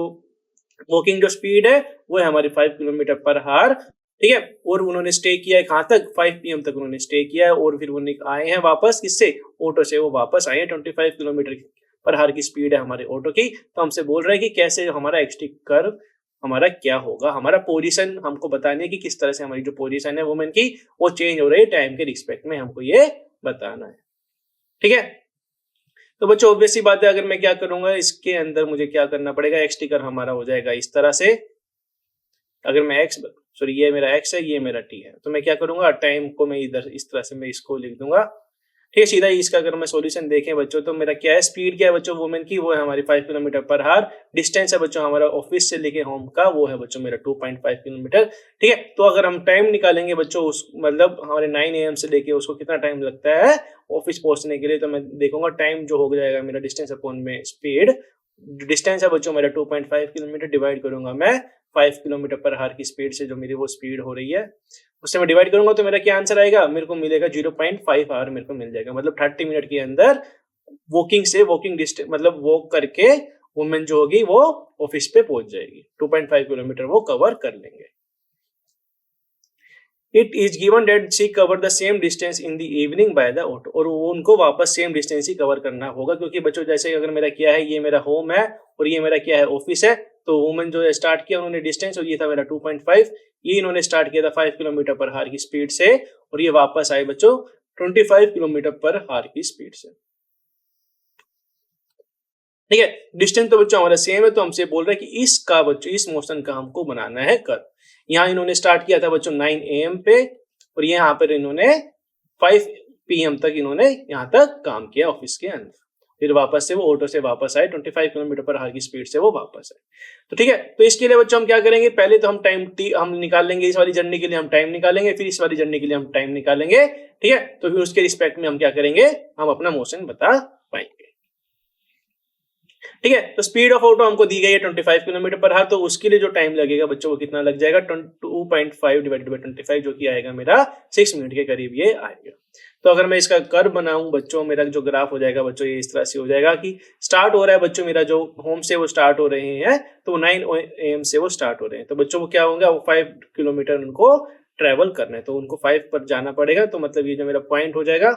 जो स्पीड है वो है हमारी 5 किलोमीटर पर आवर। ठीक है, और उन्होंने स्टे किया है कहाँ तक, 5 PM तक उन्होंने स्टे किया है और फिर वो आए हैं वापस, किससे, ऑटो से वो वापस आए हैं। 25 किलोमीटर पर आवर की स्पीड है हमारे ऑटो की। तो हमसे बोल रहे हैं कि कैसे हमारा एक्सटी कर्व हमारा क्या होगा, हमारा पोजीशन हमको बताने है कि किस तरह से हमारी जो पोजीशन है वुमेन की वो चेंज हो रही है टाइम के रिस्पेक्ट में, हमको ये बताना है। ठीक है, तो बच्चों ऑब्वियस सी बात है, अगर मैं क्या करूंगा इसके अंदर मुझे क्या करना पड़ेगा, एक्सटी कर्व हमारा हो जाएगा इस तरह से। अगर मैं ये मेरा x है, ये मेरा t है, तो मैं क्या करूंगा टाइम को मैं इधर इस तरह से मैं इसको लिख दूंगा ठीक है, सीधा ही इसका अगर मैं सॉल्यूशन देखें बच्चों तो मेरा क्या है, स्पीड क्या है बच्चों वुमेन की, वो है हमारी 5 किलोमीटर पर आवर। डिस्टेंस है बच्चों हमारा ऑफिस से लेके होम का, वो है बच्चों मेरा 2.5 किलोमीटर। ठीक है, तो अगर हम टाइम निकालेंगे बच्चों उस मतलब हमारे 9 AM से लेके उसको कितना टाइम लगता है ऑफिस पहुंचने के लिए, तो मैं देखूंगा टाइम जो हो जाएगा मेरा डिस्टेंस अपॉन में स्पीड। डिस्टेंस है बच्चों मेरा 2.5 किलोमीटर, डिवाइड करूंगा मैं 5 किलोमीटर पर आवर की स्पीड से, जो मेरी वो स्पीड हो रही है उससे मैं डिवाइड करूंगा, तो मेरा क्या आंसर आएगा, मेरे को मिलेगा 0.5 आवर मेरे को मिल जाएगा। मतलब 30 मिनट के अंदर वॉकिंग डिस्टेंस मतलब वॉक करके वुमेन जो होगी वो ऑफिस पे पहुंच जाएगी, 2.5 किलोमीटर वो कवर कर लेंगे। It is given that she cover the same distance in the evening by the auto, और वो उनको वापस सेम डिस्टेंस ही कवर करना होगा, क्योंकि बच्चों जैसे अगर मेरा क्या है, ये मेरा होम है और ये मेरा क्या है ऑफिस है, तो वुमेन जो स्टार्ट किया उन्होंने डिस्टेंस, और ये था मेरा 2.5, ये इन्होंने स्टार्ट किया था 5 किलोमीटर पर आवर की स्पीड से, और ये वापस आए बच्चों 25 किलोमीटर पर आवर की स्पीड से। ठीक है, डिस्टेंस तो बच्चों हमारा सेम है, तो हमसे बोल रहा है कि इसका बच्चों इस मोशन का हमको बनाना है कर्व। यहाँ इन्होंने स्टार्ट किया था बच्चों 9 AM पे, और यहाँ पर इन्होंने 5 PM तक इन्होंने यहाँ तक काम किया ऑफिस के अंदर, फिर वापस से वो ऑटो से वापस आए 25 किलोमीटर पर आवर की स्पीड से वो वापस आए। तो ठीक है, तो इसके लिए बच्चों हम क्या करेंगे, पहले तो हम हम निकाल लेंगे, इस वाली जर्नी के लिए हम टाइम निकालेंगे, फिर इस वाली जर्नी के लिए हम टाइम निकालेंगे। ठीक है, तो फिर उसके रिस्पेक्ट में हम क्या करेंगे, हम अपना मोशन बता पाएंगे। ठीक है, तो स्पीड ऑफ ऑटो हमको दी गई है 25 किलोमीटर पर आवर, तो उसके लिए जो टाइम लगेगा बच्चों वो कितना लग जाएगा, 2.5 डिवाइडेड बाय 25, जो कि आएगा मेरा 6 मिनट के करीब ये आएगा। तो अगर मैं इसका कर्व बनाऊं बच्चों, मेरा जो ग्राफ हो जाएगा बच्चों ये इस तरह से हो जाएगा कि स्टार्ट हो रहा है बच्चों मेरा जो होम से वो स्टार्ट हो रहे हैं, तो 9 AM से वो स्टार्ट हो रहे हैं, तो बच्चों वो क्या होगा, वो 5 किलोमीटर उनको ट्रेवल करना है, तो उनको 5 पर जाना पड़ेगा। तो मतलब ये जो मेरा पॉइंट हो जाएगा,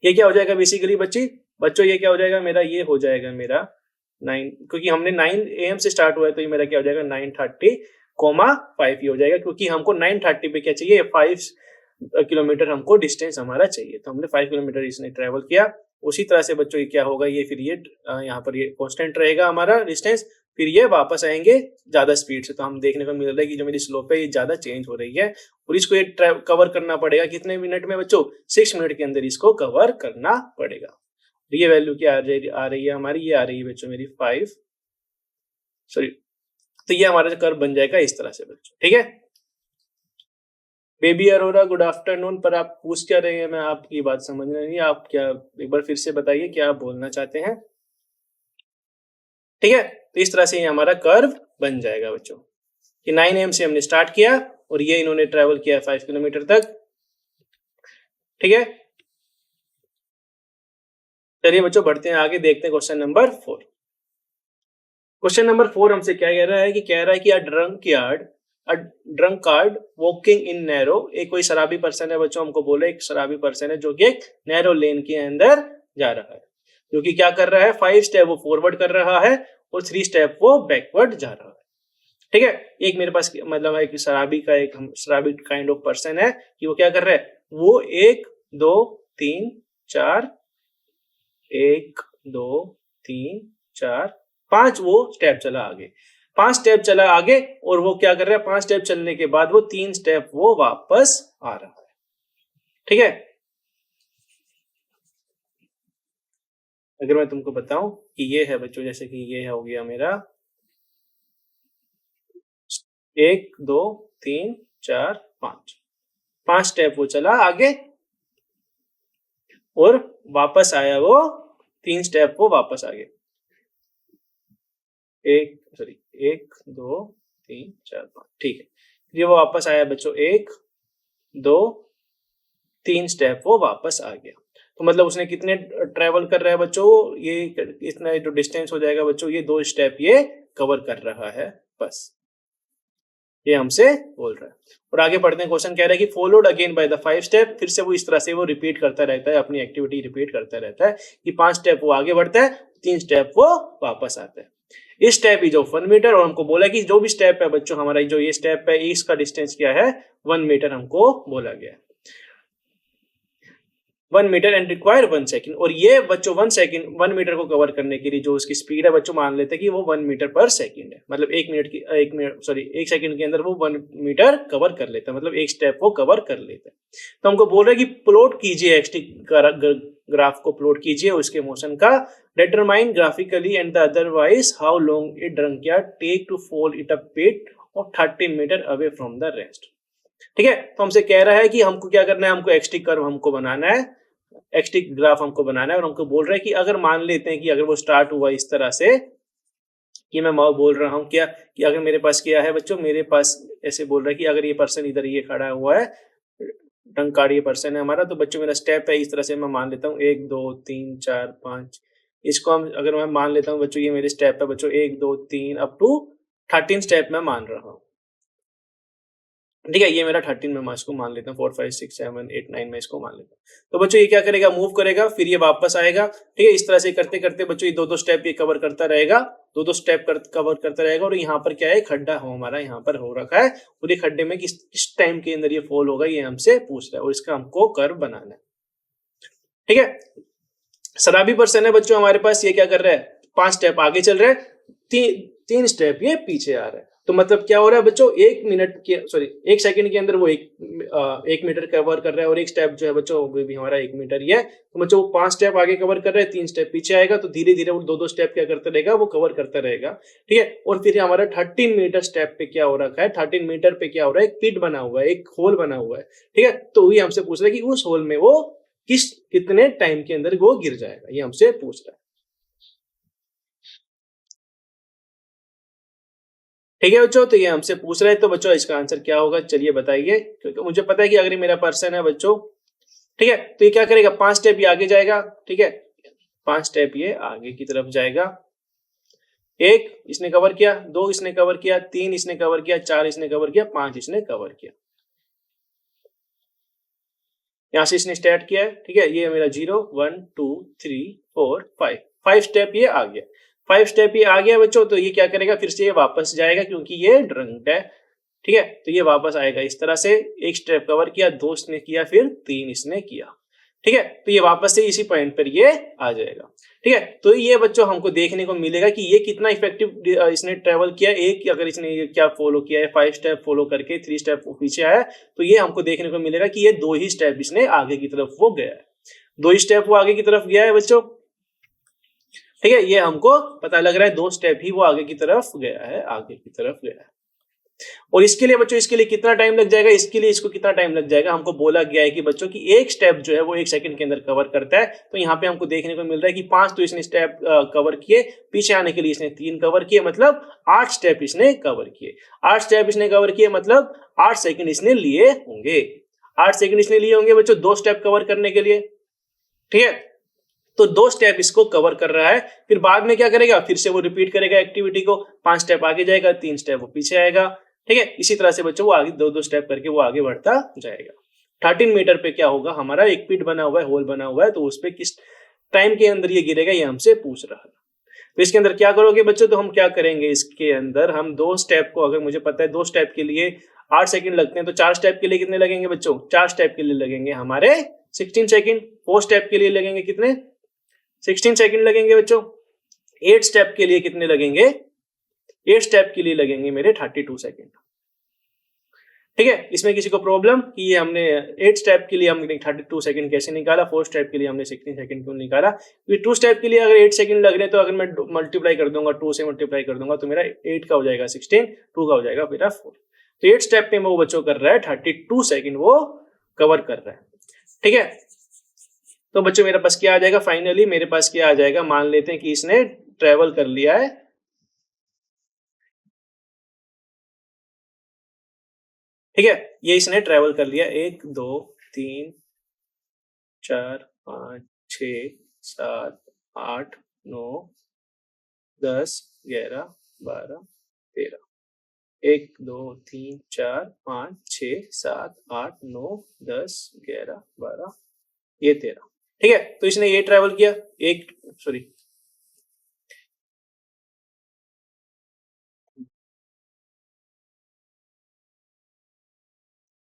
ये क्या हो जाएगा बेसिकली बच्चों ये क्या हो जाएगा मेरा, ये हो जाएगा मेरा 9, क्योंकि हमने 9 AM से स्टार्ट हुआ है, तो ये मेरा क्या हो जाएगा 9:30,5 ये हो जाएगा, क्योंकि हमको 9:30 पे क्या चाहिए, 5 किलोमीटर हमको डिस्टेंस हमारा चाहिए, तो हमने 5 किलोमीटर इसने ट्रेवल किया। उसी तरह से बच्चों ये क्या होगा, ये फिर ये यहाँ पर ये कांस्टेंट रहेगा हमारा डिस्टेंस, फिर ये वापस आएंगे ज्यादा स्पीड से, तो हम देखने को मिल रहा है कि जो मेरी स्लोप है ये ज्यादा चेंज हो रही है, और इसको ये कवर करना पड़ेगा कितने मिनट में बच्चों, 6 मिनट के अंदर इसको कवर करना पड़ेगा। ये वैल्यू क्या आ रही है हमारी, ये आ रही है बच्चों मेरी 5 सॉरी, तो ये हमारा कर्व बन जाएगा इस तरह से बच्चों। ठीक है, बेबी अरोरा गुड आफ्टरनून, पर आप पूछ क्या रहे हैं, मैं आपकी बात समझ नहीं है, आप क्या एक बार फिर से बताइए क्या आप बोलना चाहते हैं। ठीक है, तो इस तरह से ये हमारा कर्व बन जाएगा बच्चों कि 9 AM से हमने स्टार्ट किया और ये इन्होंने ट्रेवल किया 5 किलोमीटर तक। ठीक है, चलिए बच्चों बढ़ते हैं आगे, देखते हैं क्वेश्चन नंबर 4। क्वेश्चन नंबर 4 हमसे क्या कह रहा है कि a drunkard walking in narrow, एक कोई शराबी पर्सन है बच्चों, हमको बोले एक शराबी पर्सन है जो कि एक नैरो लेन के अंदर जा रहा है, जो कि क्या कर रहा है, 5 स्टेप वो फॉरवर्ड कर रहा है और 3 स्टेप वो बैकवर्ड जा रहा है। ठीक है, एक मेरे पास मतलब एक शराबी काइंड ऑफ पर्सन है कि वो क्या कर रहा है, वो 1 2 3 4 1 2 3 4 5 वो स्टेप चला आगे, 5 स्टेप चला आगे, और वो क्या कर रहा है, 5 स्टेप चलने के बाद वो 3 स्टेप वो वापस आ रहा है। ठीक है, अगर मैं तुमको बताऊं कि ये है बच्चों, जैसे कि ये हो गया मेरा 1 2 3 4 5 स्टेप वो चला आगे और वापस आया वो 3 स्टेप वो वापस आ गया, 1 2 3 4 5। ठीक है, ये वो वापस आया बच्चों 1 2 3 स्टेप वो वापस आ गया, तो मतलब उसने कितने ट्रेवल कर रहा है बच्चों, ये इतना जो डिस्टेंस हो जाएगा बच्चों, ये 2 स्टेप ये कवर कर रहा है बस, ये हमसे बोल रहा है। और आगे पढ़ते हैं, क्वेश्चन कह रहा है कि followed again by the 5 step, फिर से वो इस तरह से वो रिपीट करता रहता है, अपनी एक्टिविटी रिपीट करता रहता है कि 5 स्टेप वो आगे बढ़ता है, 3 स्टेप वो वापस आता है। इस स्टेप इज ऑफ 1 मीटर, और हमको बोला कि जो भी स्टेप है बच्चों हमारा जो ये स्टेप है इसका डिस्टेंस क्या है, 1 मीटर हमको बोला गया है। 1 मीटर एंड रिक्वायर 1 सेकंड। और ये बच्चों 1 मीटर को कवर करने के लिए जो उसकी स्पीड है बच्चों, मान लेते हैं कि वो 1 मीटर पर सेकंड है। मतलब 1 सेकंड के अंदर वो 1 मीटर कवर कर लेता है, मतलब एक स्टेप वो कवर कर लेता है। तो हमको बोल रहा है कि प्लॉट कीजिए एक्स ग्राफ को प्लॉट कीजिए उसके मोशन का, determine graphically and the otherwise how long it drunkard take to fall it a pit or 13 metre away from the rest. ठीक है, तो हमसे कह रहा है कि हमको क्या करना है, हमको एक्सटी कर्व हमको बनाना है, एक्सटी ग्राफ हमको बनाना है। और हमको बोल रहा है कि अगर मान लेते हैं कि अगर वो स्टार्ट हुआ इस तरह से कि मैं बोल रहा हूँ क्या कि अगर मेरे पास क्या है बच्चों, मेरे पास ऐसे बोल रहा है कि अगर ये पर्सन इधर ये खड़ा हुआ है, टंकाड़ी पर्सन है हमारा, तो बच्चों मेरा स्टेप है इस तरह से, मैं मान लेता हूँ 1 2 3 4 5। इसको हम अगर मैं मान लेता हूँ बच्चों, ये मेरे स्टेप है बच्चों 1 2 3 अप टू 13 स्टेप मैं मान रहा हूँ। ठीक है, ये मेरा 13 में मैं इसको मान लेता हूँ, 4 5 6 7 8 9 में इसको मान लेता हूँ। तो बच्चों ये क्या करेगा, मूव करेगा, फिर ये वापस आएगा। ठीक है, इस तरह से करते करते बच्चों ये दो दो स्टेप ये कवर करता रहेगा, दो दो स्टेप कवर करता रहेगा। और यहाँ पर क्या है, खड्डा हो हमारा यहाँ पर हो रखा है, और ये खड्डे में किस टाइम के अंदर ये फॉल होगा ये हमसे पूछ रहा है, और इसका हमको कर्व बनाना है। ठीक है, शराबी पर्सन है बच्चों हमारे पास, ये क्या कर रहा है, 5 स्टेप आगे चल रहा है, तीन स्टेप ये पीछे आ रहा है। तो मतलब क्या हो रहा है बच्चों, 1 सेकंड के अंदर वो 1 मीटर कवर कर रहा है, और एक स्टेप जो है बच्चों वो भी हमारा 1 मीटर ही है। तो बच्चों वो 5 स्टेप आगे कवर कर रहा है, 3 स्टेप पीछे आएगा, तो धीरे धीरे वो दो दो स्टेप क्या करता रहेगा, वो कवर करता रहेगा। ठीक है, और फिर हमारा 13 मीटर स्टेप पे क्या हो रखा है, 13 मीटर पे क्या हो रहा है, एक पिट बना हुआ है, एक होल बना हुआ है। ठीक है, तो ये हमसे पूछ रहा है कि उस होल में वो कितने टाइम के अंदर वो गिर जाएगा, ये हमसे पूछ रहा है। ठीक है बच्चों, तो ये हमसे पूछ रहे हैं, तो बच्चों इसका आंसर क्या होगा, चलिए बताइए। क्योंकि मुझे पता है कि अगर ये मेरा पर्सन है बच्चों, ठीक है, तो ये क्या करेगा, 5 स्टेप ये आगे जाएगा। ठीक है, 5 स्टेप ये आगे की तरफ जाएगा। एक इसने कवर किया, दो इसने कवर किया, तीन इसने कवर किया, चार इसने कवर किया, 5 इसने कवर किया। यहां से इसने स्टार्ट किया है। ठीक है, ये मेरा 0 1 2 3 4 5, 5 स्टेप ये आ गया। 5 स्टेप ये आ गया बच्चों, तो ये क्या करेगा, फिर से ये वापस जाएगा क्योंकि ये ड्रंक है। ठीक है, तो ये वापस आएगा इस तरह से, एक स्टेप कवर किया, दो इसने किया, फिर 3 इसने किया। ठीक है, तो ये वापस से इसी पॉइंट पर ये आ जाएगा। ठीक है, तो ये बच्चों हमको देखने को मिलेगा कि ये कितना इफेक्टिव इसने ट्रेवल किया। एक अगर इसने ये क्या फॉलो किया है, 5 स्टेप फॉलो करके 3 स्टेप पीछे आया, तो ये हमको देखने को मिलेगा कि ये 2 ही स्टेप इसने आगे की तरफ वो गया है, 2 ही स्टेप वो आगे की तरफ गया है बच्चों। ठीक है, ये हमको पता लग रहा है 2 स्टेप ही वो आगे की तरफ गया है, आगे की तरफ गया है। और इसके लिए बच्चों, इसके लिए कितना टाइम लग जाएगा, इसके लिए इसको कितना टाइम लग जाएगा, हमको बोला गया है कि बच्चों की एक स्टेप जो है वो 1 सेकंड के अंदर कवर करता है। तो यहाँ पे हमको देखने को मिल रहा है कि 5 तो इसने स्टेप कवर किए, पीछे आने के लिए इसने 3 कवर किए, मतलब 8 स्टेप इसने कवर किए। 8 स्टेप इसने कवर किए, मतलब 8 सेकंड इसने लिए होंगे। 8 सेकंड इसने लिए होंगे बच्चों 2 स्टेप कवर करने के लिए। ठीक है, तो 2 स्टेप इसको कवर कर रहा है, फिर बाद में क्या करेगा, फिर से वो रिपीट करेगा एक्टिविटी को, 5 स्टेप आगे जाएगा, 3 स्टेप वो पीछे आएगा। ठीक है, इसी तरह से बच्चों वो आगे दो दो स्टेप करके वो आगे बढ़ता जाएगा। 13 मीटर पे क्या होगा, हमारा एक पिट बना हुआ है, होल बना हुआ है, तो उस पे किस टाइम के अंदर ये गिरेगा ये हमसे पूछ रहा है। तो इसके अंदर क्या करोगे बच्चों, तो हम क्या करेंगे, इसके अंदर हम 2 स्टेप को, अगर मुझे पता है 2 स्टेप के लिए 8 सेकंड लगते हैं, तो 4 स्टेप के लिए कितने लगेंगे बच्चों, 4 स्टेप के लिए लगेंगे हमारे 16 सेकंड। 4 स्टेप के लिए लगेंगे कितने, 16 सेकंड लगेंगे बच्चों। 8 स्टेप के लिए कितने लगेंगे, 8 स्टेप के लिए लगेंगे मेरे 32 सेकंड। ठीक है, इसमें किसी को प्रॉब्लम कि ये हमने 8 स्टेप के लिए हमने 32 सेकंड कैसे निकाला, 4 स्टेप के लिए हमने 16 सेकंड क्यों निकाला। क्योंकि 2 स्टेप के लिए अगर 8 सेकंड लग रहे हैं, तो अगर मैं मल्टीप्लाई कर दूंगा, 2 से मल्टीप्लाई कर दूंगा, तो मेरा 8 का हो जाएगा 16, 2 का हो जाएगा मेरा 4। तो 8 स्टेप में वो बच्चों कर रहा है 32 सेकंड वो कवर कर रहा है। ठीक है, तो बच्चों मेरे पास क्या आ जाएगा, फाइनली मेरे पास क्या आ जाएगा, मान लेते हैं कि इसने ट्रेवल कर लिया है। ठीक है, ये इसने ट्रेवल कर लिया 1 2 3 4 5 6 7 8 9 10 11 12 13। 1 2 3 4 5 6 7 8 9 10 11 12 ये 13। ठीक है, तो इसने ये ट्रेवल किया, एक सॉरी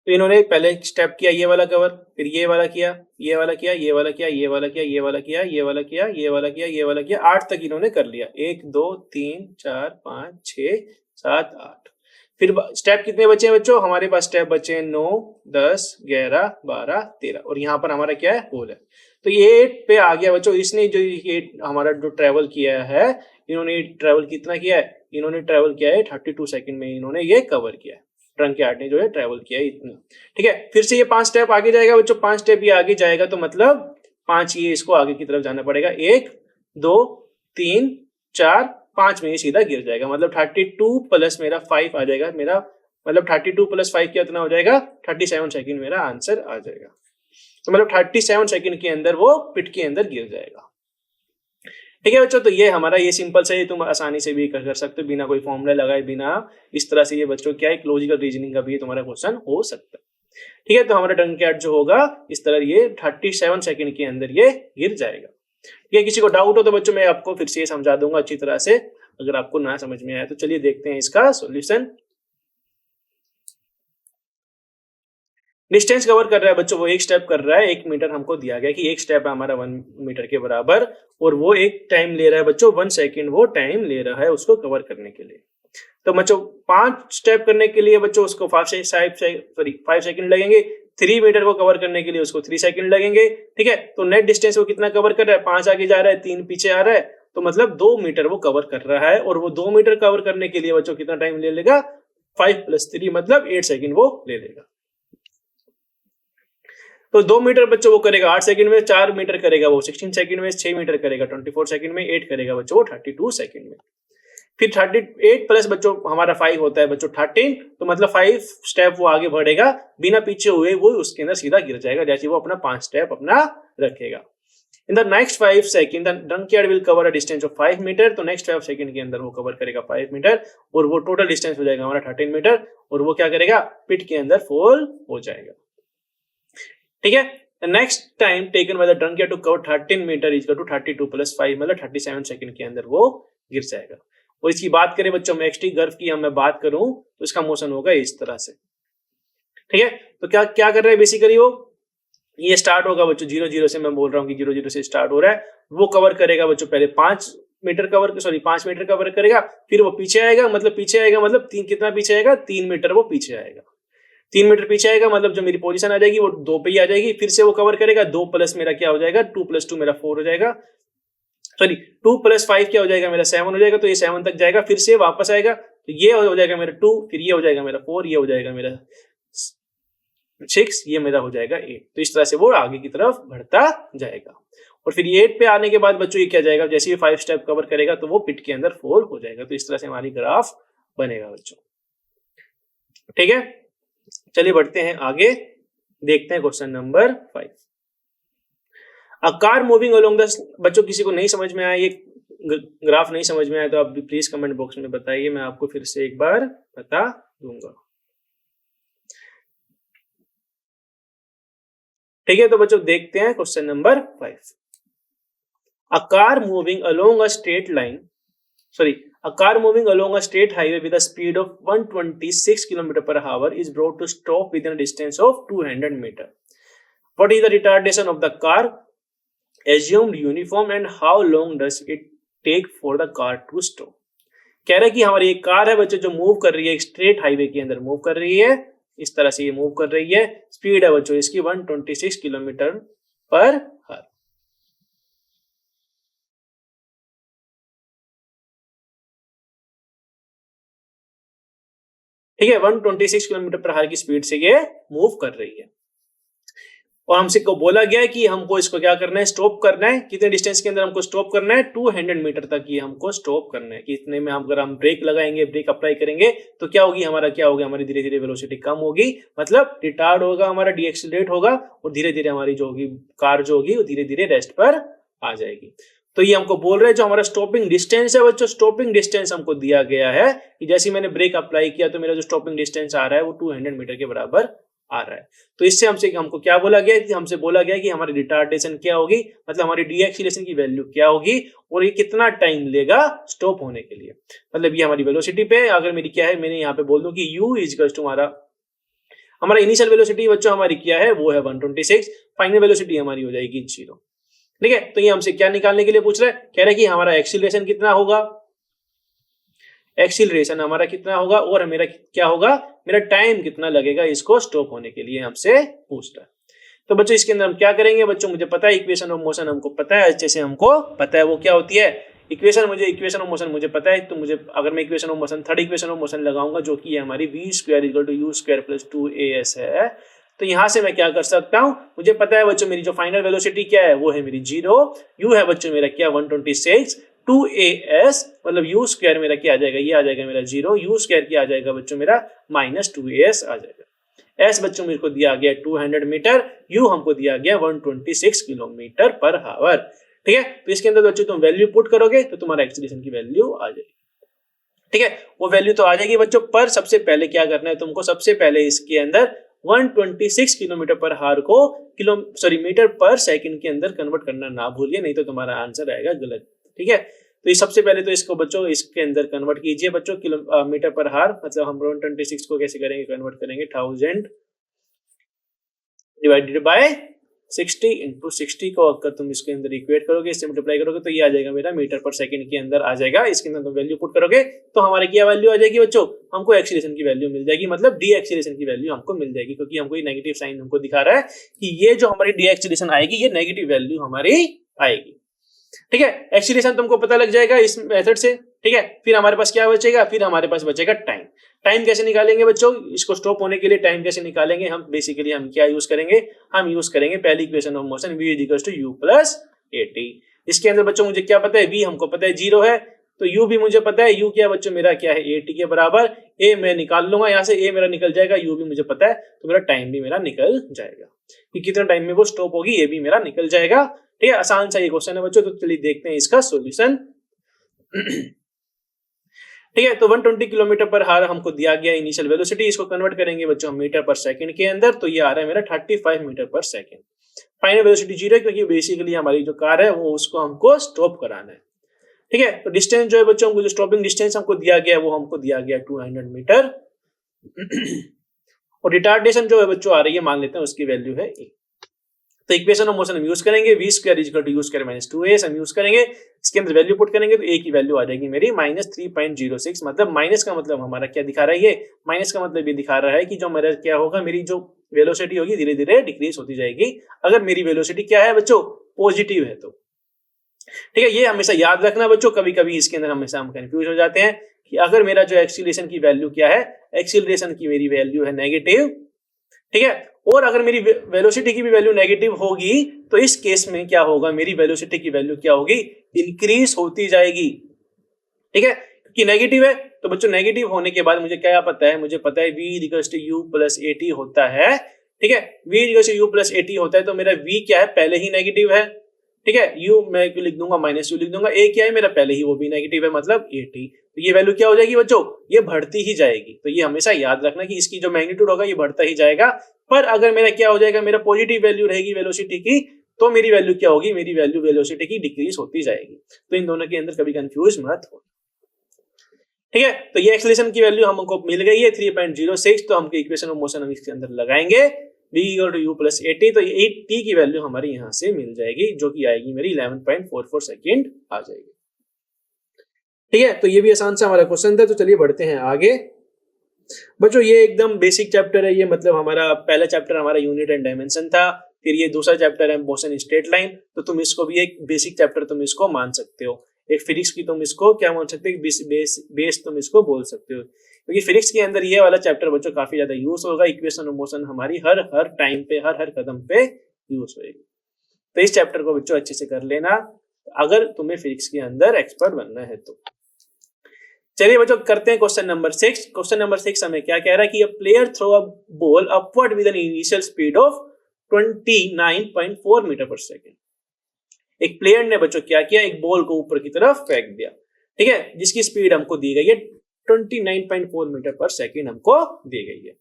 तो इन्होंने पहले स्टेप किया ये वाला कवर, फिर ये वाला किया, ये वाला किया, ये वाला किया, ये वाला किया, ये वाला किया, ये वाला किया, ये वाला किया, ये वाला किया, 8 तक इन्होंने कर लिया। 1 2 3 4 5 6 7 8। फिर स्टेप कितने बचे हैं बच्चों? हमारे पास स्टेप बचे हैं 9 10 11 12 13 और यहाँ पर हमारा क्या है? होल है। तो ये 8 पे आ गया बच्चों। इसने जो ये हमारा जो ट्रेवल किया है, इन्होंने ट्रेवल कितना किया है? इन्होंने ट्रेवल किया है 32 सेकंड में इन्होंने ये कवर किया है। ट्रंक यार्ड ने जो है ट्रेवल किया है इतना। ठीक है, फिर से ये 5 स्टेप आगे जाएगा बच्चों। 5 स्टेप ये आगे जाएगा तो मतलब 5 ये इसको आगे की तरफ जाना पड़ेगा। 1 2 3 4 5 में ये सीधा गिर जाएगा। मतलब 32 प्लस मेरा 5 आ जाएगा। मेरा मतलब 32 प्लस 5 कितना हो जाएगा? 37 सेकंड मेरा आंसर आ जाएगा। तो मतलब 37 सेकंड के अंदर वो पिट के अंदर गिर जाएगा। ठीक है बच्चों, तो ये हमारा ये सिंपल से तुम आसानी से भी कर सकते हो बिना कोई फॉर्मूला लगाए, बिना इस तरह से। ये बच्चों क्या है, लॉजिकल रीजनिंग का भी तुम्हारा क्वेश्चन हो सकता है। ठीक है, तो हमारा ट्रंक यार्ड जो होगा इस तरह ये 37 सेकंड के अंदर ये गिर जाएगा। ठीक है, किसी को डाउट हो तो बच्चों मैं आपको फिर से समझा दूंगा अच्छी तरह से, अगर आपको ना समझ में आया तो। चलिए देखते हैं इसका सॉल्यूशन। डिस्टेंस कवर कर रहा है बच्चों, वो एक स्टेप कर रहा है। 1 मीटर हमको दिया गया कि एक स्टेप है हमारा 1 मीटर के बराबर, और वो एक टाइम ले रहा है बच्चों 1 सेकंड वो टाइम ले रहा है उसको कवर करने के लिए। तो बच्चों 5 स्टेप करने के लिए बच्चों उसको 5 सेकंड लगेंगे। 3 मीटर को कवर करने के लिए उसको 3 सेकंड लगेंगे। ठीक है, तो नेट डिस्टेंस वो कितना कवर कर रहा है? 5 आगे जा रहा है, 3 पीछे आ रहा है, तो मतलब 2 मीटर वो कवर कर रहा है। और वो 2 मीटर कवर करने के लिए बच्चों कितना टाइम ले लेगा? 5 + 3 मतलब 8 सेकंड वो ले लेगा। तो 2 मीटर बच्चों वो करेगा 8 सेकंड में, 4 मीटर करेगा वो 16 सेकंड में, 6 मीटर करेगा 24 सेकंड में, 8 करेगा बच्चों वो 32 सेकंड में। फिर 38 प्लस बच्चों हमारा 5 होता है बच्चों 13, तो मतलब 5 स्टेप वो आगे बढ़ेगा बिना पीछे हुए, वो उसके अंदर सीधा गिर जाएगा जैसे वो अपना 5 स्टेप अपना रखेगा। In the next 5 second the drunkard will cover a distance of 5 metre. तो नेक्स्ट 5 सेकंड के अंदर वो कवर करेगा 5 मीटर, और वो टोटल डिस्टेंस हो जाएगा हमारा 13 मीटर, और वो क्या करेगा? पिट के अंदर फॉल हो जाएगा। ठीक है, the next time taken by the trunk to cover 13 meter is equal to 32 + 5 मतलब 37 सेकंड के अंदर वो गिर जाएगा। और इसकी बात करें बच्चों मैक्सटी कर्व की, हम मैं बात करूं तो इसका मोशन होगा इस तरह से। ठीक है, तो क्या क्या कर रहे हैं बेसिकली वो, ये स्टार्ट होगा बच्चों 0 से, मैं बोल रहा हूँ कि 0 से स्टार्ट हो रहा है। वो कवर करेगा बच्चों पहले 5 मीटर कवर करेगा, फिर वो पीछे आएगा, मतलब कितना पीछे आएगा? 3 मीटर वो पीछे आएगा। 3 मीटर पीछे आएगा, मतलब जो मेरी पोजीशन आ जाएगी वो 2 पे ही आ जाएगी। फिर से वो कवर करेगा, 2 प्लस मेरा क्या हो जाएगा? 2 + 2 मेरा 4 हो जाएगा। सॉरी 2 + 5 क्या हो जाएगा? मेरा 7 हो जाएगा। तो ये 7 तक जाएगा, फिर से वापस आएगा, तो ये हो जाएगा मेरा 2, फिर ये हो जाएगा मेरा 4, ये हो जाएगा मेरा 6, ये मेरा हो जाएगा 8। तो इस तरह से वो आगे की तरफ बढ़ता जाएगा। और फिर ये 8 पे आने के बाद बच्चों ये क्या जाएगा? जैसे ये 5 स्टेप कवर करेगा तो वो पिट के अंदर 4 हो जाएगा। तो इस तरह से हमारी ग्राफ बनेगा बच्चों। ठीक है, चलिए बढ़ते हैं आगे, देखते हैं question number 5। A car moving along the, बच्चों किसी को नहीं समझ में आया, ये ग्राफ नहीं समझ में आया तो आप प्लीज कमेंट बॉक्स में बताइए, मैं आपको फिर से एक बार बता दूंगा। ठीक है, तो बच्चों देखते हैं question number 5। A car moving along a straight line, a car moving along a state highway with a speed of 126 km/h is brought to stop within a distance of 200 meters. What is the retardation of the car assumed uniform and how long does it take for the car to stop? कह रहा है कि हमारी एक car है बच्चों जो move कर रही है, एक स्ट्रेट हाईवे के अंदर मूव कर रही है, इस तरह से ये मूव कर रही है। स्पीड है बच्चों इसकी 126 km/h। ठीक है, 126 km/h की स्पीड से ये मूव कर रही है, और हमसे को बोला गया है कि हमको इसको क्या करना है? स्टॉप करना है। कितने डिस्टेंस के अंदर हमको स्टॉप करना है? 200 मीटर तक ये हमको स्टॉप करना है। कि इतने में अगर हम ब्रेक लगाएंगे, ब्रेक अप्लाई करेंगे तो क्या होगी? हमारी धीरे धीरे वेलोसिटी कम होगी, मतलब रिटार्ड होगा, हमारा डीएक्सीलरेट होगा, और धीरे धीरे हमारी जो होगी कार जो होगी वो धीरे धीरे रेस्ट पर आ जाएगी। तो ये हमको बोल रहे हैं जो हमारा स्टॉपिंग डिस्टेंस है बच्चों, स्टॉपिंग डिस्टेंस हमको दिया गया है कि जैसे मैंने ब्रेक अप्लाई किया तो मेरा जो स्टॉपिंग डिस्टेंस आ रहा है वो 200 मीटर के बराबर आ रहा है। तो इससे हमको क्या बोला गया? हमसे बोला गया कि हमारी रिटार्डेशन क्या होगी, मतलब हमारी डीएक्सीलेशन की वैल्यू क्या होगी, और ये कितना टाइम लेगा स्टॉप होने के लिए। मतलब ये हमारी वेलोसिटी पे अगर मेरी क्या है, मैंने यहाँ पे बोल दूं कि u इज इक्वल टू हमारा हमारा इनिशियल वेलोसिटी बच्चों हमारी क्या है, वो है 126, फाइनल वेलोसिटी हमारी हो जाएगी 0। ठीक है, तो ये हमसे क्या निकालने के लिए पूछ रहा है, कह रहा है कि हमारा एक्सीलरेशन कितना होगा, एक्सीलरेशन हमारा कितना होगा और मेरा क्या होगा, मेरा टाइम कितना लगेगा इसको स्टॉप होने के लिए हमसे पूछ रहा है। तो बच्चों इसके अंदर हम क्या करेंगे, बच्चों मुझे पता है इक्वेशन ऑफ मोशन हमको पता है, अच्छे से हमको पता है वो क्या होती है इक्वेशन ऑफ मोशन मुझे पता है। तो मुझे अगर मैं equation of motion third equation of motion लगाऊंगा जो कि हमारी v² = u² + 2as है, तो यहां से मैं क्या कर सकता हूं, मुझे पता है बच्चों मेरी जो फाइनल वेलोसिटी क्या है वो है मेरी 0, u है बच्चों मेरा क्या 126, 2as मतलब u² मेरा क्या आ जाएगा, ये आ जाएगा मेरा 0, u² क्या आ जाएगा बच्चों मेरा -2as आ जाएगा। एस बच्चों मेरे को दिया गया 200 मीटर, यू हमको दिया गया 126 किलोमीटर पर आवर। ठीक है, तो इसके अंदर बच्चों तुम वैल्यू पुट करोगे तो तुम्हारा एक्सीलरेशन की वैल्यू आ जाएगी। ठीक है, वो वैल्यू तो आ जाएगी बच्चों, पर सबसे पहले क्या करना है तुमको, सबसे पहले इसके अंदर 126 किलोमीटर पर आवर को मीटर पर सेकंड के अंदर कन्वर्ट करना ना भूलिए, नहीं तो तुम्हारा आंसर आएगा गलत। ठीक है, तो ये सबसे पहले तो इसको बच्चों इसके अंदर कन्वर्ट कीजिए बच्चों, मीटर पर आवर मतलब हम 126 को कैसे करेंगे, कन्वर्ट करेंगे 1000 डिवाइडेड बाय 60 इंटू 60 को अगर तुम इसके अंदर इक्वेट करोगे, इससे मल्टीप्लाई करोगे तो ये आ जाएगा मेरा मीटर पर सेकंड के अंदर आ जाएगा। इसके अंदर तुम वैल्यू पुट करोगे तो हमारे क्या वैल्यू आ जाएगी बच्चों, हमको एक्सीलरेशन की वैल्यू मिल जाएगी, मतलब डी एक्सीलरेशन की वैल्यू हमको मिल जाएगी, क्योंकि हमको ये नेगेटिव साइन हमको दिखा रहा है कि ये जो हमारी डी एक्सीलरेशन आएगी ये नेगेटिव वैल्यू हमारी आएगी। ठीक है, एक्सीलरेशन तुमको पता लग जाएगा इस मेथड से। ठीक है, फिर हमारे पास क्या बचेगा, फिर हमारे पास बचेगा टाइम। टाइम कैसे निकालेंगे बच्चों, इसको स्टॉप होने के लिए टाइम कैसे निकालेंगे, हम बेसिकली हम क्या यूज करेंगे, हम यूज करेंगे पहली equation of motion v = u + at। इसके अंदर बच्चों मुझे क्या पता है, v हमको पता है 0 है, तो u भी मुझे पता है, u क्या बच्चों मेरा क्या है at के बराबर, a मैं निकाल लूंगा यहाँ से, a मेरा निकल जाएगा, u भी मुझे पता है, तो मेरा टाइम भी मेरा निकल जाएगा कि कितना टाइम में वो स्टॉप होगी, ये भी मेरा निकल जाएगा। ठीक है, आसान सा ये क्वेश्चन है बच्चों, तो चलिए देखते हैं इसका सॉल्यूशन। ठीक है, तो 120 किलोमीटर पर आवर हमको दिया गया इनिशियल वेलोसिटी, इसको कन्वर्ट करेंगे बच्चों मीटर पर सेकंड के अंदर, तो ये आ रहा है मेरा 35 metre per second. Final velocity 0 है क्योंकि बेसिकली हमारी जो कार है वो उसको हमको स्टॉप कराना है। ठीक है, तो डिस्टेंस जो है बच्चों हमको जो स्टॉपिंग डिस्टेंस हमको दिया गया है वो हमको दिया गया 200 मीटर और रिटार्डेशन जो है बच्चों आ रही है, मान लेते हैं उसकी वैल्यू है a। तो इक्वेशन ऑफ मोशन हम यूज करेंगे v² = u² - 2as हम यूज करेंगे, इसके अंदर वैल्यू पुट करेंगे तो a की वैल्यू आ जाएगी मेरी -3.06, मतलब माइनस का मतलब हमारा क्या दिखा रहा है, ये माइनस का मतलब ये दिखा रहा है कि जो मेरा क्या होगा, मेरी जो वेलोसिटी होगी धीरे धीरे डिक्रीज होती जाएगी, अगर मेरी वेलोसिटी क्या है बच्चों पॉजिटिव है तो। ठीक है, ये हमेशा याद रखना बच्चों, कभी कभी इसके अंदर हमेशा हम कंफ्यूज हो जाते हैं कि अगर मेरा जो एक्सीलरेशन की वैल्यू क्या है, एक्सीलरेशन की मेरी वैल्यू है नेगेटिव। ठीक है, और अगर मेरी वेलोसिटी की भी वैल्यू नेगेटिव होगी तो इस केस में क्या होगा, मेरी वेलोसिटी की वैल्यू क्या होगी, इंक्रीज होती जाएगी। ठीक है, क्योंकि नेगेटिव है तो बच्चों नेगेटिव होने के बाद मुझे क्या पता है, मुझे पता है v = u + at होता है। ठीक है, v = u + at होता है तो मेरा v क्या है, पहले ही नेगेटिव है। ठीक है, u मैं लिख दूंगा -u लिख दूंगा, a क्या है मेरा पहले ही वो भी नेगेटिव है, मतलब 80, तो ये वैल्यू क्या हो जाएगी बच्चों, ये बढ़ती ही जाएगी। तो ये हमेशा याद रखना कि इसकी जो मैग्नीट्यूड होगा ये बढ़ता ही जाएगा, पर अगर मेरा क्या हो जाएगा, मेरा पॉजिटिव वैल्यू रहेगी वेलोसिटी की, तो मेरी वैल्यू क्या होगी, मेरी वैल्यू वेलोसिटी की डिक्रीज होती जाएगी। तो इन दोनों के अंदर कभी कंफ्यूज मत हो। ठीक है, तो ये एक्सीलरेशन की वैल्यू हमको मिल गई है 3.06, तो हमको इक्वेशन ऑफ मोशन हम इसके अंदर लगाएंगे v = u + at, तो ये t की वैल्यू हमारी यहां से मिल जाएगी जो कि आएगी मेरी 11.44 सेकंड आ जाएगी। ठीक है, तो ये भी आसान सा हमारा क्वेश्चन था, तो चलिए बढ़ते हैं आगे। बच्चों ये एकदम बेसिक चैप्टर है, ये मतलब हमारा पहला चैप्टर हमारा यूनिट एंड डायमेंशन था, फिर ये दूसरा चैप्टर है मोशन इन स्ट्रेट लाइन, तो तुम इसको भी एक बेसिक चैप्टर तुम इसको मान सकते हो, एक फिजिक्स की तुम इसको क्या मान सकते हो, बेस तुम इसको बोल सकते हो, क्योंकि फिजिक्स के अंदर ये वाला चैप्टर बच्चों काफी ज्यादा यूज होगा, इक्वेशन ऑफ मोशन हमारी हर टाइम पे हर कदम पे यूज होगी। तो इस चैप्टर को बच्चों अच्छे से कर लेना अगर तुम्हें फिजिक्स के अंदर एक्सपर्ट बनना है तो। चलिए बच्चों करते हैं क्वेश्चन नंबर 6। क्वेश्चन नंबर 6 हमें क्या कह रहा है कि a player throw a ball upward with an initial speed of 29.4 metre per second. एक प्लेयर ने बच्चों क्या किया, एक बॉल को ऊपर की तरफ फेंक दिया। ठीक है, जिसकी स्पीड हमको दी गई है 29.4 मीटर पर सेकंड हमको दी गई है।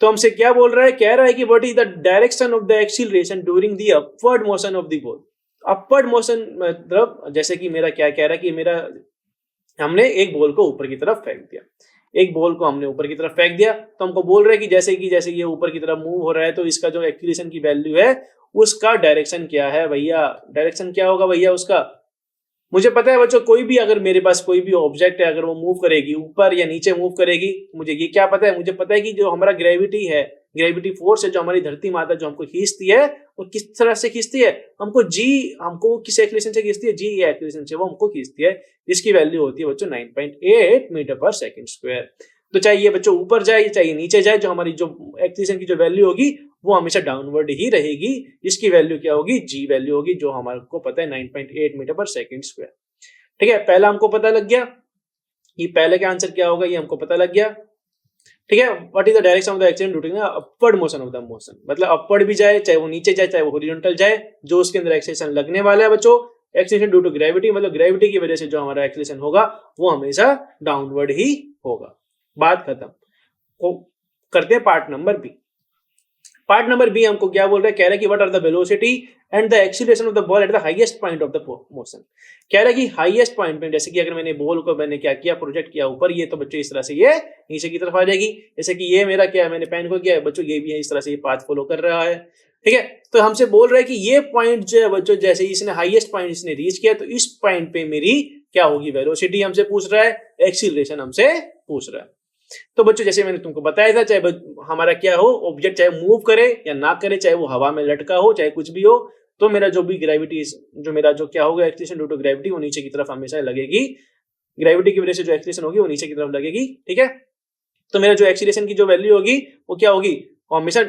तो हमसे क्या बोल रहा है, कह रहा है कि what is the direction of the acceleration during the upward motion of the ball. Upward motion मतलब जैसे कि मेरा क्या कह रहा है कि मेरा हमने एक बॉल को ऊपर की तरफ फेंक दिया, एक बॉल को हमने ऊपर की तरफ फेंक दिया, तो हमको बोल रहा है कि जैसे ये ऊपर की तरफ मूव हो रहा है तो इसका जो एक्सीलरेशन की वैल्यू है उसका डायरेक्शन क्या है भैया, डायरेक्शन क्या होगा भैया उसका। मुझे पता है बच्चों, कोई भी अगर मेरे पास कोई भी ऑब्जेक्ट है, अगर वो मूव करेगी ऊपर या नीचे मूव करेगी, मुझे ये क्या पता है, मुझे पता है कि जो हमारा ग्रेविटी है, ग्रेविटी फोर्स है, जो हमारी धरती माता जो हमको खींचती है वो किस तरह से खींचती है, हमको किस एक्सीलरेशन से खींचती है, जी एक्सीलरेशन से वो हमको खींचती है, जिसकी वैल्यू होती है बच्चों 9.8 मीटर पर सेकंड स्क्वायर। तो चाहे ये बच्चों ऊपर जाए चाहे नीचे जाए, जो हमारी जो एक्सीलरेशन की जो वैल्यू होगी वो हमेशा डाउनवर्ड ही रहेगी, जिसकी वैल्यू क्या होगी, जी वैल्यू होगी, जो हमारे को पता है 9.8 मीटर पर सेकंड स्क्वायर। ठीक है, पहला हमको पता लग गया, ये पहले का आंसर क्या होगा ये हमको पता लग गया। ठीक है, what is the direction of the acceleration due to upward motion of the motion, मतलब अपवर्ड भी जाए चाहे वो नीचे जाए चाहे वो हॉरिजॉन्टल जाए, जो उसके अंदर एक्सीलरेशन लगने वाला है बच्चों, एक्सीलरेशन ड्यू टू ग्रेविटी, मतलब ग्रेविटी की वजह से जो हमारा एक्सीलरेशन होगा वो हमेशा डाउनवर्ड ही होगा। बात खत्म। तो करते हैं part number B. Part number B हमको क्या बोल रहा है, कह रहा है कि what are the velocity and the acceleration of the ball at the highest point of the motion. कह रहा है कि हाईएस्ट पॉइंट पे, जैसे कि अगर मैंने बॉल को मैंने क्या किया, प्रोजेक्ट किया ऊपर, ये तो बच्चों इस तरह से ये नीचे की तरफ आ जाएगी, जैसे कि ये मेरा क्या है, मैंने पेन को किया है बच्चों, ये भी है इस तरह से ये पाथ फॉलो कर रहा है। ठीक है, तो हमसे बोल रहा है कि ये पॉइंट जो है बच्चों, जैसे इसने हाईएस्ट पॉइंट इसने रीच किया, तो इस पॉइंट पे मेरी क्या होगी, वेलोसिटी हमसे पूछ रहा है, एक्सीलरेशन हमसे पूछ रहा है। तो बच्चों जैसे मैंने तुमको बताया था, चाहे हमारा क्या हो, ऑब्जेक्ट चाहे मूव करे या ना करे, चाहे वो हवा में लटका हो चाहे कुछ भी हो, तो मेरा जो भी ग्रेविटी, जो मेरा जो क्या होगा एक्सीलरेशन ड्यू टू ग्रेविटी, वो नीचे की तरफ हमेशा लगेगी, ग्रेविटी की वजह से जो एक्सीलरेशन होगी वो नीचे की तरफ लगेगी। ठीक है, तो मेरा जो एक्सीलरेशन की जो वैल्यू होगी वो क्या होगी, हमेशा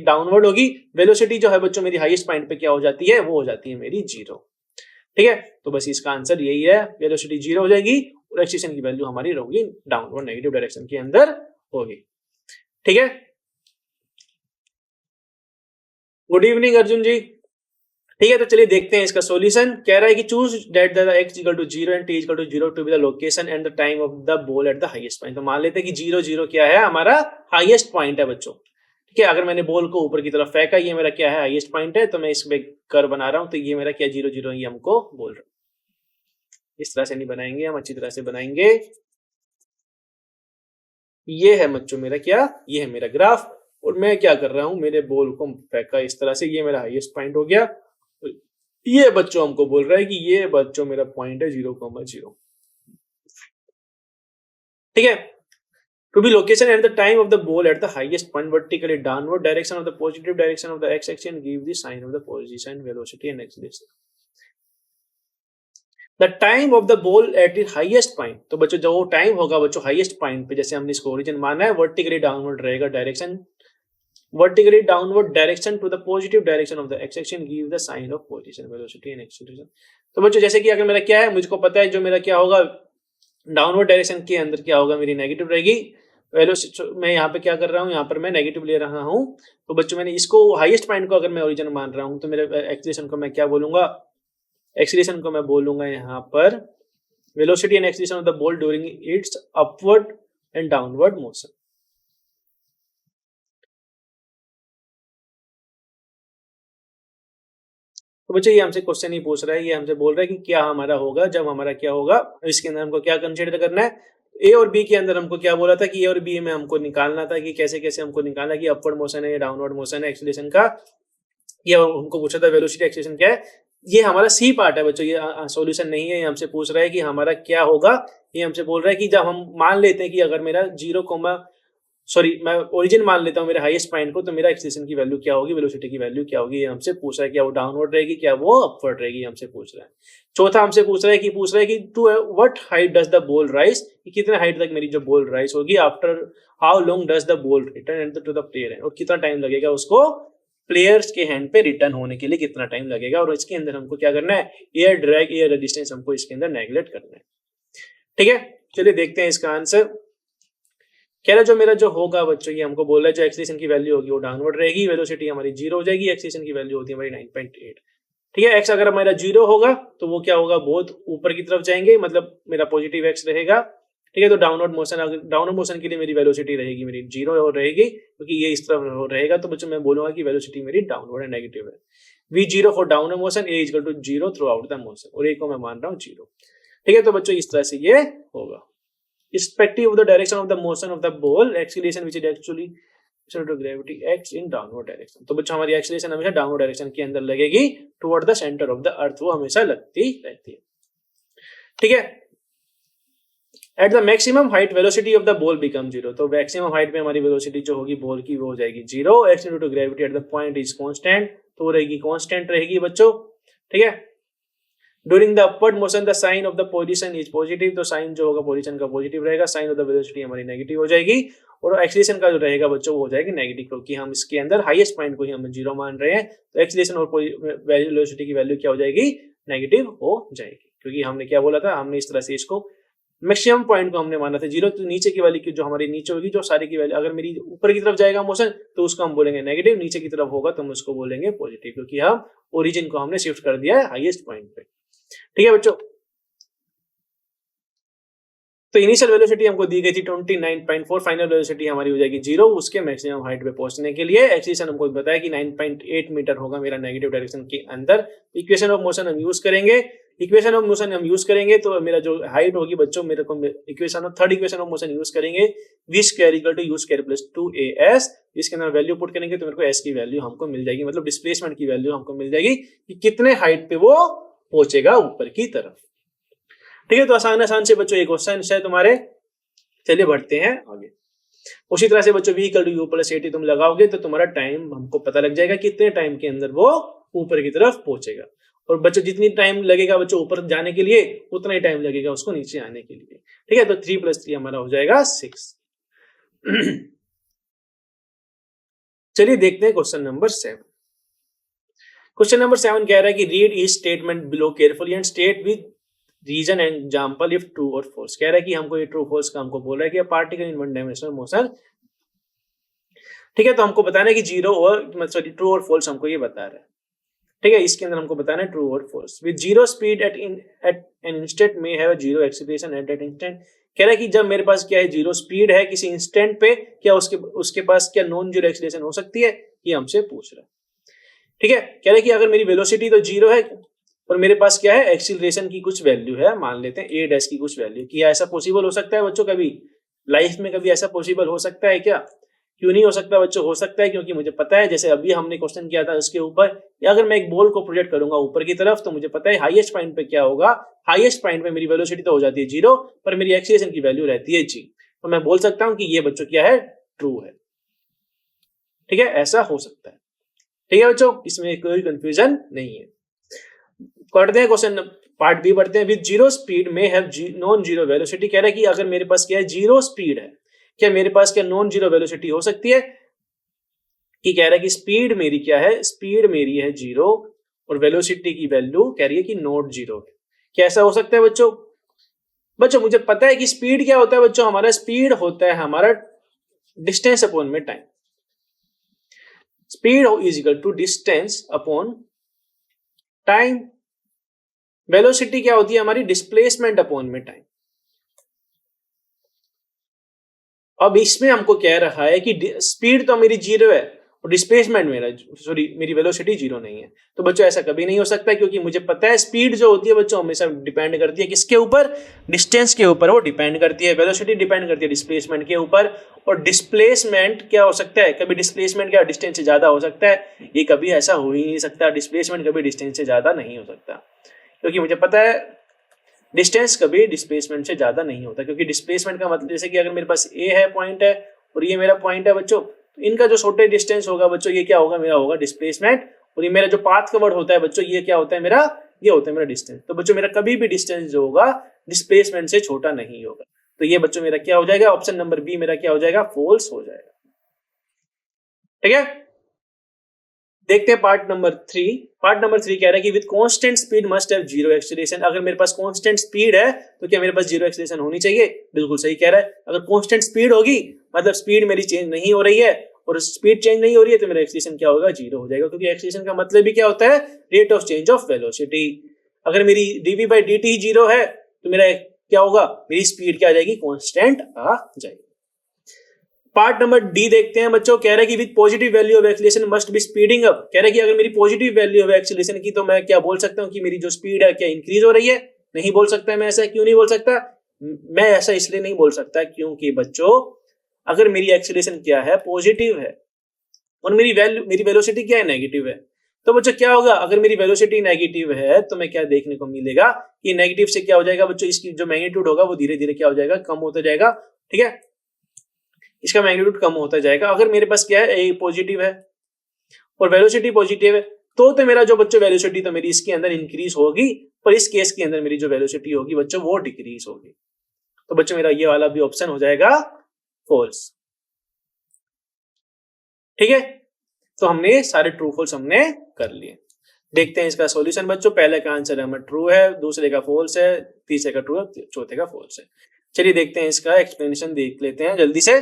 डाउनवर्ड होगी। वेलोसिटी जो है बच्चों मेरी हाईएस्ट पॉइंट पे क्या हो जाती है, वो हो जाती है मेरी 0। ठीक है, तो बस इसका आंसर यही है, वेलोसिटी 0 हो जाएगी और एक्सीलरेशन की वैल्यू हमारी रहेगी डाउनवर्ड नेगेटिव डायरेक्शन के अंदर होगी। ठीक है, गुड इवनिंग अर्जुन जी। ठीक है, तो चलिए देखते हैं इसका सॉल्यूशन। कह रहा है कि choose that the x equal to 0 and t equal to 0 to be the location and the time of the ball at the highest point. तो मान लेते हैं कि 0 0 क्या है, हमारा हाईएस्ट पॉइंट है बच्चों। ठीक है, अगर मैंने बॉल को ऊपर की तरफ फेंका, ये मेरा क्या है, हाईएस्ट पॉइंट है, तो मैं इसमें कर्व बना रहा हूं, तो ये मेरा क्या 0 0 ये हमको बोल रहा है। इस तरह से नहीं बनाएंगे हम, अच्छी तरह से बनाएंगे। ये है बच्चों मेरा क्या, ये है मेरा ग्राफ, और मैं क्या कर रहा हूं, मेरे बॉल को फेंका इस तरह से, ये मेरा हाईएस्ट पॉइंट हो गया। ये बच्चों हमको बोल रहा है कि ये बच्चों मेरा पॉइंट है 0,0। ठीक है, to be location at the time of the ball at the highest point vertically downward direction of the positive direction of the x-axis and give the sign of the position, velocity and acceleration. The time of the ball at the highest point, तो बच्चों जो time होगा बच्चों highest point पे, जैसे हमने इसको origin माना है, वर्टिकली डाउनवर्ड रहेगा direction, vertically downward direction to the positive direction of the x-axis give the sign of position, velocity and acceleration. तो बच्चों जैसे कि अगर मेरा क्या है, मुझको पता है जो मेरा क्या होगा, डाउनवर्ड डायरेक्शन के अंदर क्या होगा, मेरी नेगेटिव रहेगी वेलोसिटी। मैं यहाँ पे क्या कर रहा हूँ, यहाँ पर मैं नेगेटिव ले रहा हूँ, तो बच्चों मैंने इसको हाईएस्ट पॉइंट को अगर मैं ओरिजिन मान रहा हूँ, तो मेरे एक्सीलरेशन को मैं क्या बोलूंगा, एक्सीलरेशन को मैं बोलूंगा यहाँ पर velocity and acceleration of the ball during its upward and downward motion. तो बच्चों ये हमसे क्वेश्चन ही पूछ रहा है, ये हमसे बोल रहा है कि क्या हमारा होगा जब हमारा क्या होगा, इसके अंदर हमको क्या कंसीडर करना है। ए और बी के अंदर हमको क्या बोला था कि ए और बी में हमको निकालना था कि कैसे कैसे हमको निकालना कि अपवर्ड मोशन है या डाउनवर्ड मोशन है एक्सीलरेशन का, ये हमको पूछा था वेलोसिटी एक्सीलरेशन क्या है। ये हमारा सी पार्ट है बच्चों, ये सॉल्यूशन नहीं है। ये हमसे पूछ रहा है कि हमारा क्या होगा, ये हमसे बोल रहा है कि जब हम मान लेते हैं कि अगर मेरा मैं ओरिजिन मान लेता हूँ मेरे हाईएस्ट पॉइंट को, तो मेरा एक्सीलरेशन की वैल्यू क्या होगी, वेलोसिटी की वैल्यू क्या होगी, ये हमसे पूछ रहा है। क्या वो डाउनवर्ड रहेगी, क्या वो अपवर्ड रहेगी, हमसे पूछ रहा है। चौथा हमसे पूछ रहा है कि to what height does the ball rise, कितने हाइट तक मेरी जो बॉल राइज होगी, after how long does the ball return to the player, और कितना टाइम लगेगा उसको प्लेयर्स के हैंड पे रिटर्न होने के लिए, कितना टाइम लगेगा। और इसके अंदर हमको क्या करना है, एयर ड्रैग, एयर रेजिस्टेंस हमको इसके अंदर नेगलेक्ट करना है। ठीक है, चलिए देखते हैं इसका आंसर। कह रहा जो मेरा जो होगा बच्चों, ये हमको बोल रहा है जो एक्सीलरेशन की वैल्यू होगी वो डाउनवर्ड रहेगी, वेलोसिटी हमारी 0 हो जाएगी, एक्सीलरेशन की वैल्यू होती है हमारी 9.8। ठीक है, एक्स अगर हमारा 0 होगा तो वो क्या होगा, बहुत ऊपर की तरफ जाएंगे, मतलब मेरा पॉजिटिव एक्स रहेगा। ठीक है, तो डाउनवर्ड मोशन के लिए मेरी वेलोसिटी रहेगी मेरी 0 रहेगी, क्योंकि ये इस तरफ रहेगा। तो बच्चों मैं बोलूंगा कि वेलोसिटी मेरी डाउनवर्ड है, नेगेटिव है। v0 for downward motion, a equal to 0 throughout the motion, और a को मैं मान रहा हूँ 0। ठीक है, तो बच्चों इस तरह से ये होगा। irrespective of the direction of the motion of the ball, acceleration which is actually to gravity acts in downward direction. तो बच्चों हमारी acceleration हमेशा downward direction के अंदर लगेगी, toward the center of the earth वो हमेशा लगती रहती है. ठीक है. At the maximum height, velocity of the ball becomes 0. तो maximum height पे हमारी velocity जो होगी ball की वो हो जाएगी 0. Acceleration to gravity at the point is constant. तो वो रहेगी constant रहेगी बच्चों. ठीक है. During the upward motion, the sign of the position is positive. तो साइन जो होगा पोजीशन का पॉजिटिव रहेगा, साइन ऑफ द वेलोसिटी हमारी नेगेटिव हो जाएगी और एक्सीलरेशन का जो रहेगा बच्चों वो हो जाएगी नेगेटिव, क्योंकि हम इसके अंदर हाईएस्ट पॉइंट को ही हम 0 मान रहे हैं. तो एक्सीलरेशन और वेलोसिटी की वैल्यू क्या हो जाएगी, नेगेटिव हो जाएगी, क्योंकि हमने क्या बोला था, हमने इस तरह से इसको मैक्सिमम पॉइंट को हमने माना था 0. तो नीचे की वैल्यू जो हमारी नीचे होगी, जो सारी की वैल्यू अगर मेरी ऊपर की तरफ जाएगा मोशन तो उसको हम बोलेंगे नेगेटिव, नीचे की तरफ होगा तो हम उसको बोलेंगे पॉजिटिव, क्योंकि हम ओरिजिन को हमने शिफ्ट कर दिया है हाईएस्ट पॉइंट पे. ठीक है बच्चों. तो इनिशियल वेलोसिटी हमको दी गई थी 29.4, फाइनल वेलोसिटी हमारी हो जाएगी 0 उसके मैक्सिमम हाइट पे पहुंचने के लिए. एक्सीलरेशन हमको बताया कि 9.8 मीटर होगा मेरा नेगेटिव डायरेक्शन के अंदर. इक्वेशन ऑफ मोशन हम यूज करेंगे. इक्वेशन ऑफ मोशन हम यूज करेंगे तो मेरा जो हाइट होगी बच्चों, मेरे को equation of third equation of motion use करेंगे, v square equal to u square plus 2as. इसके अंदर वैल्यू पुट करेंगे तो मेरे को s की वैल्यू हमको मिल जाएगी, मतलब डिस्प्लेसमेंट की वैल्यू हमको मिल जाएगी कि कितने हाइट पे वो पहुंचेगा ऊपर की तरफ. ठीक है. तो आसान से बच्चों ये क्वेश्चन है तुम्हारे. चलिए बढ़ते हैं आगे. उसी तरह से बच्चों v equal to u plus 80 तुम लगाओगे तो तुम्हारा टाइम हमको पता लग जाएगा कितने टाइम के अंदर वो ऊपर की तरफ पहुंचेगा. और बच्चों जितनी टाइम लगेगा बच्चों ऊपर जाने के लिए उतना ही टाइम लगेगा उसको नीचे आने के लिए. ठीक है. तो 3 + 3 हमारा हो जाएगा 6. चलिए देखते हैं क्वेश्चन नंबर 7. क्वेश्चन नंबर 7 कह रहा है कि read is statement below carefully and state with reason and example if true और फॉल्स. कह रहा है कि हमको ये ट्रू फॉल्स का हमको बोल रहा है कि particle in one dimensional motion. ठीक है. तो हमको बताना है कि जीरो और सॉरी ट्रू और फॉल्स हमको ये बता रहा है. ठीक है. इसके अंदर हमको बताना है ट्रू और false. With zero speed at an instant में have zero acceleration at that instant. कह रहा है कि जब मेरे पास क्या है जीरो स्पीड है किसी इंस्टेंट पे, क्या उसके पास क्या नॉन जीरो एक्सीलरेशन हो सकती है, ये हमसे पूछ रहा है. ठीक है. कह रहा है कि अगर मेरी वेलोसिटी तो जीरो है और मेरे पास क्या है एक्सीलरेशन की कुछ वैल्यू है, मान लेते हैं a डैश की कुछ वैल्यू. क्या ऐसा पॉसिबल हो सकता है बच्चों, कभी लाइफ में कभी ऐसा पॉसिबल हो सकता है क्या? क्यों नहीं हो सकता बच्चों? हो सकता है, क्योंकि मुझे पता है जैसे अभी हमने क्वेश्चन किया था उसके ऊपर, अगर मैं एक बॉल को प्रोजेक्ट करूंगा ऊपर की तरफ तो मुझे पता है हाईएस्ट पॉइंट पे क्या होगा, हाईएस्ट पॉइंट पे मेरी वेलोसिटी तो हो जाती है 0 पर मेरी एक्सीलरेशन की वैल्यू रहती है g. तो मैं बोल सकता हूं कि ये बच्चों क्या है, ट्रू है. ठीक है. ऐसा हो सकता है. ठीक है बच्चों, इसमें कोई कंफ्यूजन नहीं है. पढ़ते हैं क्वेश्चन पार्ट बी पढ़ते हैं. विद जीरो स्पीड में हैव नॉन जीरो वेलोसिटी. कह रहा है कि अगर मेरे पास क्या है जीरो स्पीड है, क्या मेरे पास क्या नॉन जीरो वेलोसिटी हो सकती है? कि कह रहा है कि स्पीड मेरी क्या है, स्पीड मेरी है 0 और वेलोसिटी की वैल्यू कह रही है कि नॉट 0 है. क्या ऐसा हो सकता है बच्चों? बच्चों मुझे पता है कि स्पीड क्या होता है बच्चों, हमारा स्पीड होता है हमारा डिस्टेंस अपॉन में time. Speed is equal to distance upon time. Velocity क्या होती है हमारी, डिस्प्लेसमेंट अपॉन में टाइम. अब इसमें हमको कह रहा है कि स्पीड तो मेरी 0 है और डिस्प्लेसमेंट मेरी वेलोसिटी 0 नहीं है. तो बच्चों ऐसा कभी नहीं हो सकता, क्योंकि मुझे पता है स्पीड जो होती है बच्चों हमेशा डिपेंड करती है किसके ऊपर, डिस्टेंस के ऊपर वो डिपेंड करती है. वेलोसिटी डिपेंड करती है डिस्प्लेसमेंट के ऊपर. और डिस्प्लेसमेंट क्या हो सकता है, कभी डिस्प्लेसमेंट क्या डिस्टेंस से ज्यादा हो सकता है? ये कभी ऐसा हो ही नहीं सकता. डिस्प्लेसमेंट कभी डिस्टेंस से ज्यादा नहीं हो सकता, क्योंकि मुझे पता है डिस्टेंस कभी डिस्प्लेसमेंट से ज्यादा नहीं होता. क्योंकि डिस्प्लेसमेंट का मतलब जैसे कि अगर मेरे पास ए है पॉइंट है और ये मेरा पॉइंट है बच्चों, तो इनका जो छोटे डिस्टेंस होगा बच्चों ये क्या होगा, मेरा होगा डिस्प्लेसमेंट. और ये मेरा जो पाथ कवर्ड होता है बच्चों ये क्या होता है मेरा, ये होता है मेरा डिस्टेंस. तो बच्चों मेरा कभी भी डिस्टेंस जो होगा डिस्प्लेसमेंट से छोटा नहीं होगा. तो ये बच्चों मेरा क्या हो जाएगा, ऑप्शन नंबर बी मेरा क्या हो जाएगा, फॉल्स हो जाएगा. ठीक है. देखते हैं पार्ट नंबर 3. पार्ट नंबर 3 कह रहा है कि with constant speed must have zero acceleration. अगर मेरे पास कांस्टेंट स्पीड है तो क्या मेरे पास जीरो एक्सीलरेशन होनी चाहिए? बिल्कुल सही कह रहा है. अगर कांस्टेंट स्पीड होगी मतलब स्पीड मेरी चेंज नहीं हो रही है, और स्पीड चेंज नहीं हो रही है तो मेरा एक्सीलरेशन क्या होगा, 0 हो जाएगा. क्योंकि एक्सीलरेशन का मतलब भी क्या होता है, rate of change of velocity. अगर मेरी dv/dt 0 है तो मेरा क्या होगा, मेरी स्पीड क्या आ जाएगी, कांस्टेंट आ जाएगी. पार्ट नंबर डी देखते हैं बच्चों. कह रहा है कि with positive value of acceleration must be speeding up. कह रहा है कि अगर मेरी पॉजिटिव वैल्यू ऑफ एक्सीलरेशन की तो मैं क्या बोल सकता हूं कि मेरी जो स्पीड है क्या इंक्रीज हो रही है? नहीं बोल सकता मैं ऐसा. क्यों नहीं बोल सकता? मैं ऐसा इसलिए नहीं बोल सकता क्योंकि बच्चों अगर मेरी एक्सीलरेशन क्या है, पॉजिटिव है, और मेरी वेलोसिटी क्या है, नेगेटिव है, तो बच्चों क्या होगा, अगर मेरी वेलोसिटी नेगेटिव है तो मैं क्या देखने को मिलेगा कि नेगेटिव से क्या हो जाएगा बच्चों, इसकी जो मैग्नीट्यूड होगा वो धीरे धीरे क्या हो जाएगा, कम होता जाएगा। ठीक है, इसका मैग्नीट्यूड कम होता जाएगा। अगर मेरे पास क्या है, पॉजिटिव है और वेलोसिटी पॉजिटिव है, तो मेरा जो बच्चों वेलोसिटी तो मेरी इसके अंदर इंक्रीज होगी, पर इस केस के अंदर मेरी जो वेलोसिटी होगी बच्चों वो डिक्रीज होगी। तो बच्चों मेरा ये वाला भी ऑप्शन हो जाएगा फॉल्स। ठीक है, तो हमने सारे ट्रू फॉल्स हमने कर लिए। देखते हैं इसका सॉल्यूशन बच्चों। पहले का आंसर हमें ट्रू है, दूसरे का फॉल्स है, तीसरे का ट्रू है, चौथे का फॉल्स है। चलिए देखते हैं इसका एक्सप्लेनेशन देख लेते हैं जल्दी से।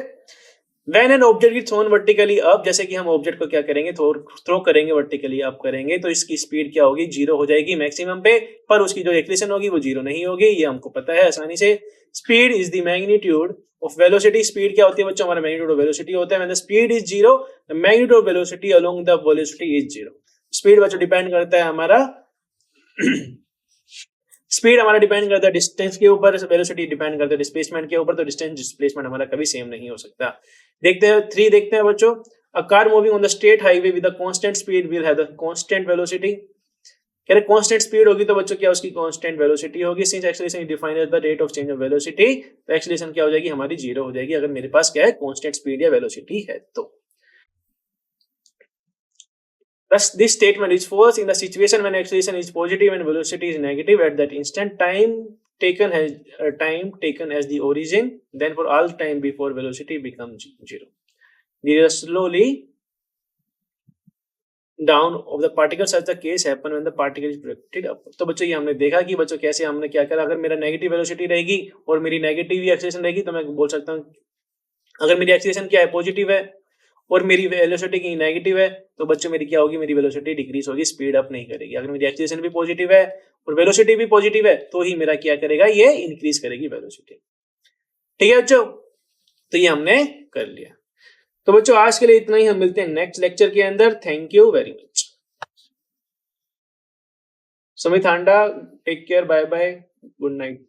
When an object is thrown vertically up, जैसे कि हम ऑब्जेक्ट को क्या करेंगे, थ्रो करेंगे वर्टिकली अप करेंगे, तो इसकी स्पीड क्या होगी, जीरो हो जाएगी मैक्सिमम पे, पर उसकी जो एक्सीलरेशन होगी वो जीरो नहीं होगी, ये हमको पता है आसानी से। Speed is the magnitude of velocity, speed क्या होती है बच्चों, हमारा मैग्नीट्यूड ऑफ वेलोसिटी होता है। When the speed is zero, the magnitude of velocity along the velocity is zero. Speed बच्चों डिपेंड करता है हमारा स्पीड हमारा डिपेंड करता है डिस्टेंस के ऊपर, वेलोसिटी डिपेंड करता है डिस्प्लेसमेंट के ऊपर, तो डिस्टेंस डिस्प्लेसमेंट हमारा कभी सेम नहीं हो सकता। देखते हैं 3 देखते हैं बच्चों। A car moving on the straight highway with a constant speed will have the constant velocity. कह रहे कांस्टेंट स्पीड होगी तो बच्चों क्या उसकी कांस्टेंट वेलोसिटी होगी। Since acceleration is defined as the rate of change of velocity, तो acceleration क्या हो जाएगी हमारी जीरो हो जाएगी अगर मेरे पास क्या है कांस्टेंट स्पीड या वेलोसिटी है तो। Thus, this statement is false in the situation when acceleration is positive and velocity is negative. At that instant, time taken as the origin. Then, for all time before velocity becomes zero, the slowly down of the particle such the case happen when the particle is projected up. तो बच्चों ये हमने देखा कि बच्चों कैसे हमने क्या करा। अगर मेरा नेगेटिव वेलोसिटी रहेगी और मेरी नेगेटिव एक्सीलरेशन रहेगी तो मैं बोल सकता हूँ, अगर मेरी एक्सीलरेशन क्या है पॉजिटिव है और मेरी वेलोसिटी की नेगेटिव है, तो बच्चों मेरी क्या होगी, मेरी वेलोसिटी डिक्रीज होगी, स्पीड अप नहीं करेगी। अगर मेरी एक्सीलरेशन भी पॉजिटिव है और वेलोसिटी भी पॉजिटिव है तो ही मेरा क्या करेगा, ये इंक्रीज करेगी वेलोसिटी। ठीक है बच्चों, तो ये हमने कर लिया। तो बच्चों आज के लिए इतना ही, हम मिलते हैं नेक्स्ट लेक्चर के अंदर। Thank you very much. Sumit Handa, take care, bye bye, good night.